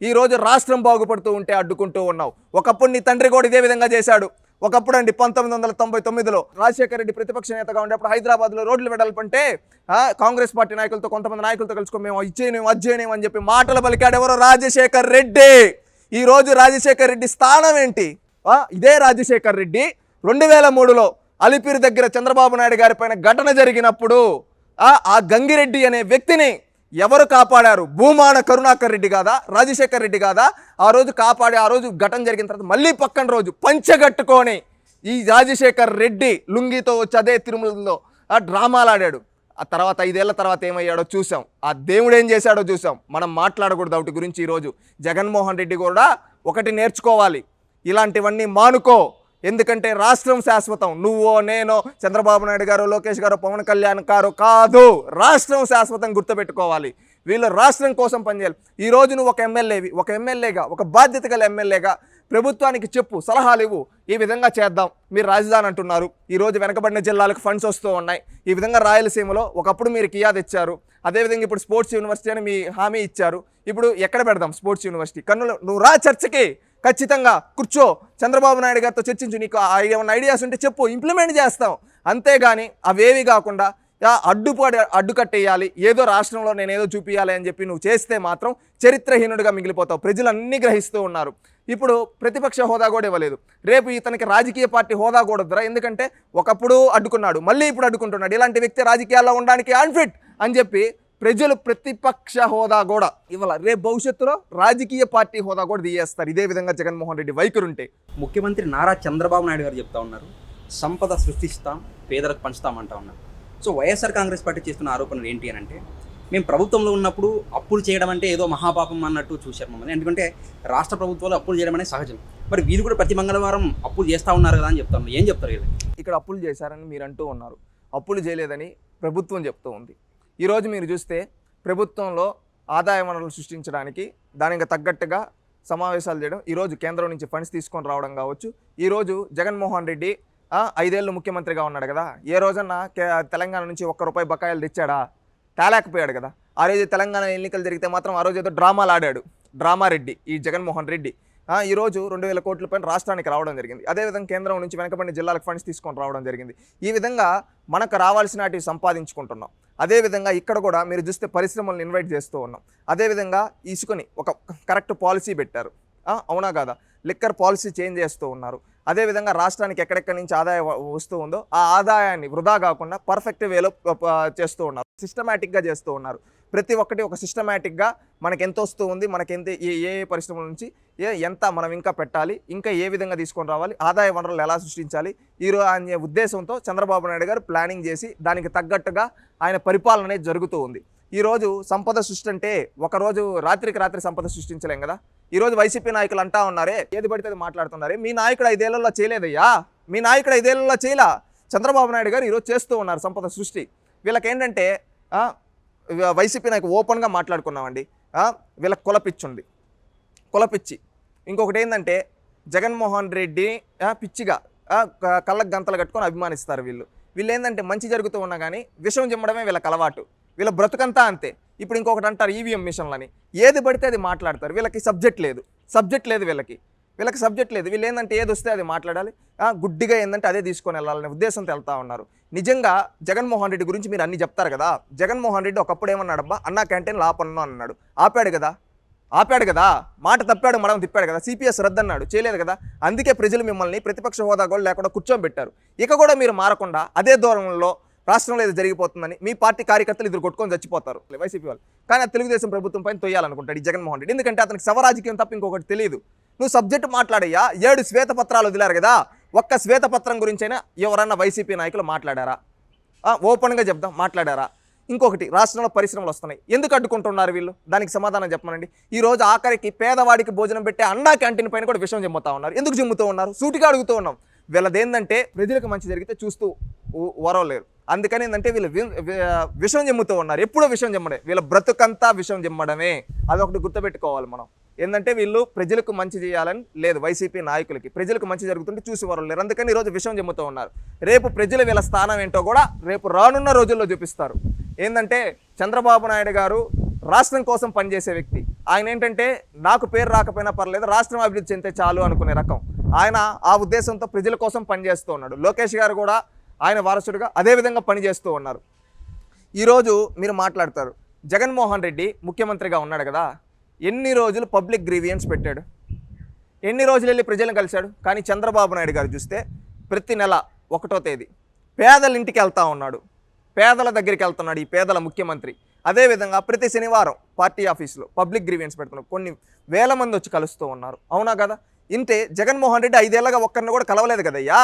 ఈరోజు రాష్ట్రం బాగుపడుతూ ఉంటే అడ్డుకుంటూ ఉన్నావు. ఒకప్పుడు నీ తండ్రి కూడా ఇదే విధంగా చేశాడు. ఒకప్పుడు అండి 1999లో రాజశేఖర రెడ్డి ప్రతిపక్ష నేతగా ఉండేప్పుడు హైదరాబాద్లో రోడ్లు వెడల్పంటే కాంగ్రెస్ పార్టీ నాయకులతో కొంతమంది నాయకులతో కలుసుకొని మేము ఇచ్చేయలేము అజ్జేయలేము అని చెప్పి మాటలు పలికాడు ఎవరో? రాజశేఖర్ రెడ్డి. ఈరోజు రాజశేఖర్ రెడ్డి స్థానం ఏంటి? ఇదే రాజశేఖర్ రెడ్డి 2003లో అలిపిరి దగ్గర చంద్రబాబు నాయుడు గారి పైన ఘటన జరిగినప్పుడు ఆ గంగిరెడ్డి అనే వ్యక్తిని ఎవరు కాపాడారు? భూమాన కరుణాకర్ రెడ్డి కాదా? రాజశేఖర్ రెడ్డి కాదా? ఆ రోజు కాపాడి ఆ రోజు ఘటన జరిగిన తర్వాత మళ్ళీ పక్కన రోజు పంచగట్టుకొని ఈ రాజశేఖర్ రెడ్డి లుంగితో వచ్చి అదే తిరుమలలో డ్రామాలు ఆడాడు. ఆ తర్వాత 5 ఏళ్ల తర్వాత ఏమయ్యాడో చూసాం. ఆ దేవుడు ఏం చేశాడో చూసాం. మనం మాట్లాడకూడదు వాటి గురించి. ఈరోజు జగన్మోహన్ రెడ్డి కూడా ఒకటి నేర్చుకోవాలి, ఇలాంటివన్నీ మానుకో. ఎందుకంటే రాష్ట్రం శాశ్వతం. నువ్వో నేనో చంద్రబాబు నాయుడు గారు, లోకేష్ గారు, పవన్ కళ్యాణ్ గారు కాదు. రాష్ట్రం శాశ్వతం గుర్తుపెట్టుకోవాలి. వీళ్ళు రాష్ట్రం కోసం పనిచేయాలి. ఈరోజు నువ్వు ఒక ఎమ్మెల్యేగా ఒక బాధ్యత గల ఎమ్మెల్యేగా ప్రభుత్వానికి చెప్పు, సలహాలు ఇవ్వు. ఈ విధంగా చేద్దాం, మీరు రాజధాని అంటున్నారు, ఈరోజు వెనకబడిన జిల్లాలకు ఫండ్స్ వస్తూ ఉన్నాయి. ఈ విధంగా రాయలసీమలో ఒకప్పుడు మీరు కియా తెచ్చారు, అదేవిధంగా ఇప్పుడు స్పోర్ట్స్ యూనివర్సిటీ అని మీ హామీ ఇచ్చారు. ఇప్పుడు ఎక్కడ పెడదాం స్పోర్ట్స్ యూనివర్సిటీ? కన్నులు నువ్వు రా చర్చకి, ఖచ్చితంగా కూర్చో, చంద్రబాబు నాయుడు గారితో చర్చించు. నీకు ఏమైనా ఐడియాస్ ఉంటే చెప్పు, ఇంప్లిమెంట్ చేస్తాం. అంతేగాని అవేవి కాకుండా అడ్డుకట్టేయాలి, ఏదో రాష్ట్రంలో నేనేదో చూపించాలి అని చెప్పి నువ్వు చేస్తే మాత్రం చరిత్రహీనుడిగా మిగిలిపోతావు. ప్రజలు అన్నీ గ్రహిస్తూ ఉన్నారు. ఇప్పుడు ప్రతిపక్ష హోదా కూడా ఇవ్వలేదు. రేపు ఇతనికి రాజకీయ పార్టీ హోదా కూడా వద్దురా, ఎందుకంటే ఒకప్పుడు అడ్డుకున్నాడు, మళ్ళీ ఇప్పుడు అడ్డుకుంటున్నాడు. ఇలాంటి వ్యక్తి రాజకీయాల్లో ఉండడానికి అన్ఫిట్ అని చెప్పి ప్రజలు ప్రతిపక్ష హోదా కూడా ఇవ్వాలి. రేపు భవిష్యత్తులో రాజకీయ పార్టీ హోదా కూడా తీయేస్తారు. ఇదే విధంగా జగన్మోహన్ రెడ్డి వైఖరి ఉంటే. ముఖ్యమంత్రి నారా చంద్రబాబు నాయుడు గారు చెప్తా ఉన్నారు, సంపద సృష్టిస్తాం, పేదలకు పంచుతామంటా ఉన్నారు. సో వైఎస్ఆర్ కాంగ్రెస్ పార్టీ చేస్తున్న ఆరోపణలు ఏంటి అని అంటే, మేము ప్రభుత్వంలో ఉన్నప్పుడు అప్పులు చేయడం అంటే ఏదో మహాపాపం అన్నట్టు చూశారు మమ్మల్ని. ఎందుకంటే రాష్ట్ర ప్రభుత్వాలు అప్పులు చేయడం అనేది సహజం. మరి వీళ్ళు కూడా ప్రతి మంగళవారం అప్పులు చేస్తూ ఉన్నారు కదా అని చెప్తాను. ఏం చెప్తారు వీళ్ళు? ఇక్కడ అప్పులు చేశారని మీరు అంటూ ఉన్నారు, అప్పులు చేయలేదని ప్రభుత్వం చెప్తూ ఉంది. ఈరోజు మీరు చూస్తే ప్రభుత్వంలో ఆదాయ వనరులు సృష్టించడానికి దానికి తగ్గట్టుగా సమావేశాలు చేయడం, ఈరోజు కేంద్రం నుంచి ఫండ్స్ తీసుకొని రావడం కావచ్చు. ఈరోజు జగన్మోహన్ రెడ్డి 5 ఏళ్ళు ముఖ్యమంత్రిగా ఉన్నాడు కదా, ఏ రోజన్నా తెలంగాణ నుంచి ₹1 బకాయిలు తెచ్చాడా? తేలేకపోయాడు కదా. ఆ రోజు తెలంగాణ ఎన్నికలు జరిగితే మాత్రం ఆ రోజు ఏదో డ్రామాలు ఆడాడు, డ్రామారెడ్డి ఈ జగన్మోహన్ రెడ్డి. ఈరోజు 2000 కోట్ల పైన రాష్ట్రానికి రావడం జరిగింది. అదేవిధంగా కేంద్రం నుంచి వెనకబడిన జిల్లాలకు ఫండ్స్ తీసుకొని రావడం జరిగింది. ఈ విధంగా మనకు రావాల్సినవి సంపాదించుకుంటున్నాం. అదేవిధంగా ఇక్కడ కూడా మీరు చూస్తే పరిశ్రమలను ఇన్వైట్ చేస్తూ ఉన్నాం. అదేవిధంగా ఇసుకొని ఒక కరెక్ట్ పాలసీ పెట్టారు, అవునా కాదా? లిక్కర్ పాలసీ చేంజ్ చేస్తూ ఉన్నారు. అదేవిధంగా రాష్ట్రానికి ఎక్కడెక్కడి నుంచి ఆదాయం వస్తూ ఉందో ఆ ఆదాయాన్ని వృధా కాకుండా పర్ఫెక్ట్ వేలో చేస్తూ ఉన్నారు, సిస్టమేటిక్గా చేస్తూ ఉన్నారు. ప్రతి ఒక్కటి ఒక సిస్టమేటిక్గా మనకి ఎంత వస్తూ ఉంది, మనకి ఎంత ఏ పరిశ్రమల నుంచి ఎంత మనం ఇంకా పెట్టాలి, ఇంకా ఏ విధంగా తీసుకొని రావాలి, ఆదాయ వనరులు ఎలా సృష్టించాలి అనే ఉద్దేశంతో చంద్రబాబు నాయుడు గారు ప్లానింగ్ చేసి దానికి తగ్గట్టుగా ఆయన పరిపాలన అనేది జరుగుతూ ఉంది. ఈరోజు సంపద సృష్టి అంటే ఒకరోజు రాత్రికి రాత్రి సంపద సృష్టించలేం కదా. ఈరోజు వైసీపీ నాయకులు అంటా ఉన్నారే, ఏది పడితే అది మాట్లాడుతున్నారే. మీ నాయకుడు 5 ఏళ్లలో చేయలేదయ్యా, మీ నాయకుడు 5 ఏళ్లలో చేయలా. చంద్రబాబు నాయుడు గారు ఈరోజు చేస్తూ ఉన్నారు సంపద సృష్టి. వీళ్ళకేంటంటే వైసీపీ నాయకు ఓపెన్గా మాట్లాడుకున్నామండి, వీళ్ళకి కులపిచ్చుంది. కులపిచ్చి. ఇంకొకటి ఏంటంటే జగన్మోహన్ రెడ్డి పిచ్చిగా కళ్ళకు గంతలు కట్టుకొని అభిమానిస్తారు వీళ్ళు ఏంటంటే మంచి జరుగుతూ ఉన్నా కానీ విషం చిమ్మడమే వీళ్ళకి అలవాటు. వీళ్ళ బ్రతుకంతా అంతే. ఇప్పుడు ఇంకొకటి అంటారు ఈవీఎం మిషన్లని, ఏది పడితే అది మాట్లాడతారు. వీళ్ళకి సబ్జెక్ట్ లేదు వీళ్ళకి సబ్జెక్ట్ లేదు. వీళ్ళు ఏంటంటే ఏది వస్తే అది మాట్లాడాలి, గుడ్డిగా ఏంటంటే అదే తీసుకొని వెళ్ళాలనే ఉద్దేశంతో వెళ్తా ఉన్నారు. నిజంగా జగన్మోహన్ రెడ్డి గురించి మీరు అన్ని చెప్తారు కదా, జగన్మోహన్ రెడ్డి ఒకప్పుడు ఏమన్నాడబ్బా, అన్నా క్యాంటీన్లు ఆపన్ను అన్నాడు, ఆపాడు కదా, మాట తప్పాడు మడం తిప్పాడు కదా, సిపిఎస్ రద్దన్నాడు, చేయలేదు కదా. అందుకే ప్రజలు మిమ్మల్ని ప్రతిపక్ష హోదా కూడా లేకుండా కూర్చోబెట్టారు. ఇక కూడా మీరు మారకుండా అదే దూరంలో రాష్ట్రంలో ఏదో జరిగిపోతుందని మీ పార్టీ కార్యకర్తలు ఇద్దరు కొట్టుకొని చచ్చిపోతారు వైసీపీ వాళ్ళు. కానీ ఆ తెలుగుదేశం ప్రభుత్వం పైన తొయ్యాలనుకుంటాడు ఈ జగన్మోహన్ రెడ్డి. ఎందుకంటే అతనికి శవరాజకీయం తప్ప ఇంకొకటి తెలియదు. నువ్వు సబ్జెక్టు మాట్లాడయ్యా, 7 శ్వేతపత్రాలు వదిలారు కదా, ఒక్క శ్వేతపత్రం గురించైనా ఎవరన్నా వైసీపీ నాయకులు మాట్లాడారా? ఓపెన్గా చెప్దాం, మాట్లాడారా? ఇంకొకటి, రాష్ట్రంలో పరిశ్రమలు వస్తున్నాయి, ఎందుకు అడ్డుకుంటున్నారు వీళ్ళు? దానికి సమాధానం చెప్పమనండి. ఈరోజు ఆఖరికి పేదవాడికి భోజనం పెట్టే అన్నా క్యాంటీన్ పైన కూడా విషయం జిమ్ముతూ ఉన్నారు. ఎందుకు జిమ్ముతూ ఉన్నారు? సూటిగా అడుగుతూ ఉన్నాం. వీళ్ళదేంటంటే ప్రజలకు మంచి జరిగితే చూస్తూ వరవలేరు. అందుకని ఏంటంటే వీళ్ళు విషం జిమ్ముతూ ఉన్నారు. ఎప్పుడో విషం జిమ్మడే, వీళ్ళ బ్రతుకంతా విషం జిమ్మడమే. అదొకటి గుర్తుపెట్టుకోవాలి మనం. ఏంటంటే వీళ్ళు ప్రజలకు మంచి చేయాలని లేదు, వైసీపీ నాయకులకి ప్రజలకు మంచి జరుగుతుంటే చూసి వరలేరు. అందుకని ఈరోజు విషం జిమ్ముతూ ఉన్నారు. రేపు ప్రజలు వీళ్ళ స్థానం ఏంటో కూడా రేపు రానున్న రోజుల్లో చూపిస్తారు. ఏంటంటే చంద్రబాబు నాయుడు గారు రాష్ట్రం కోసం పనిచేసే వ్యక్తి. ఆయన ఏంటంటే నాకు పేరు రాకపోయినా పర్లేదు, రాష్ట్రం అభివృద్ధి చెందితే చాలు అనుకునే రకం. ఆయన ఆ ఉద్దేశంతో ప్రజల కోసం పనిచేస్తూ ఉన్నాడు. లోకేష్ గారు కూడా ఆయన వారసుడిగా అదేవిధంగా పనిచేస్తూ ఉన్నారు. ఈరోజు మీరు మాట్లాడతారు, జగన్మోహన్ రెడ్డి ముఖ్యమంత్రిగా ఉన్నాడు కదా, ఎన్ని రోజులు పబ్లిక్ గ్రీవియన్స్ పెట్టాడు, ఎన్ని రోజులు వెళ్ళి ప్రజలను కలిశాడు. కానీ చంద్రబాబు నాయుడు గారు చూస్తే ప్రతి నెల 1వ తేదీ పేదల ఇంటికి వెళ్తూ ఉన్నాడు, పేదల దగ్గరికి వెళ్తున్నాడు ఈ పేదల ముఖ్యమంత్రి. అదేవిధంగా ప్రతి శనివారం పార్టీ ఆఫీసులో పబ్లిక్ గ్రీవియన్స్ పెడుతున్నాడు. కొన్ని వేల మంది వచ్చి కలుస్తూ ఉన్నారు. అవునా కదా? ఇంతే జగన్మోహన్ రెడ్డి 5 ఏళ్ళగా ఒక్కరిని కూడా కలవలేదు కదయ్యా.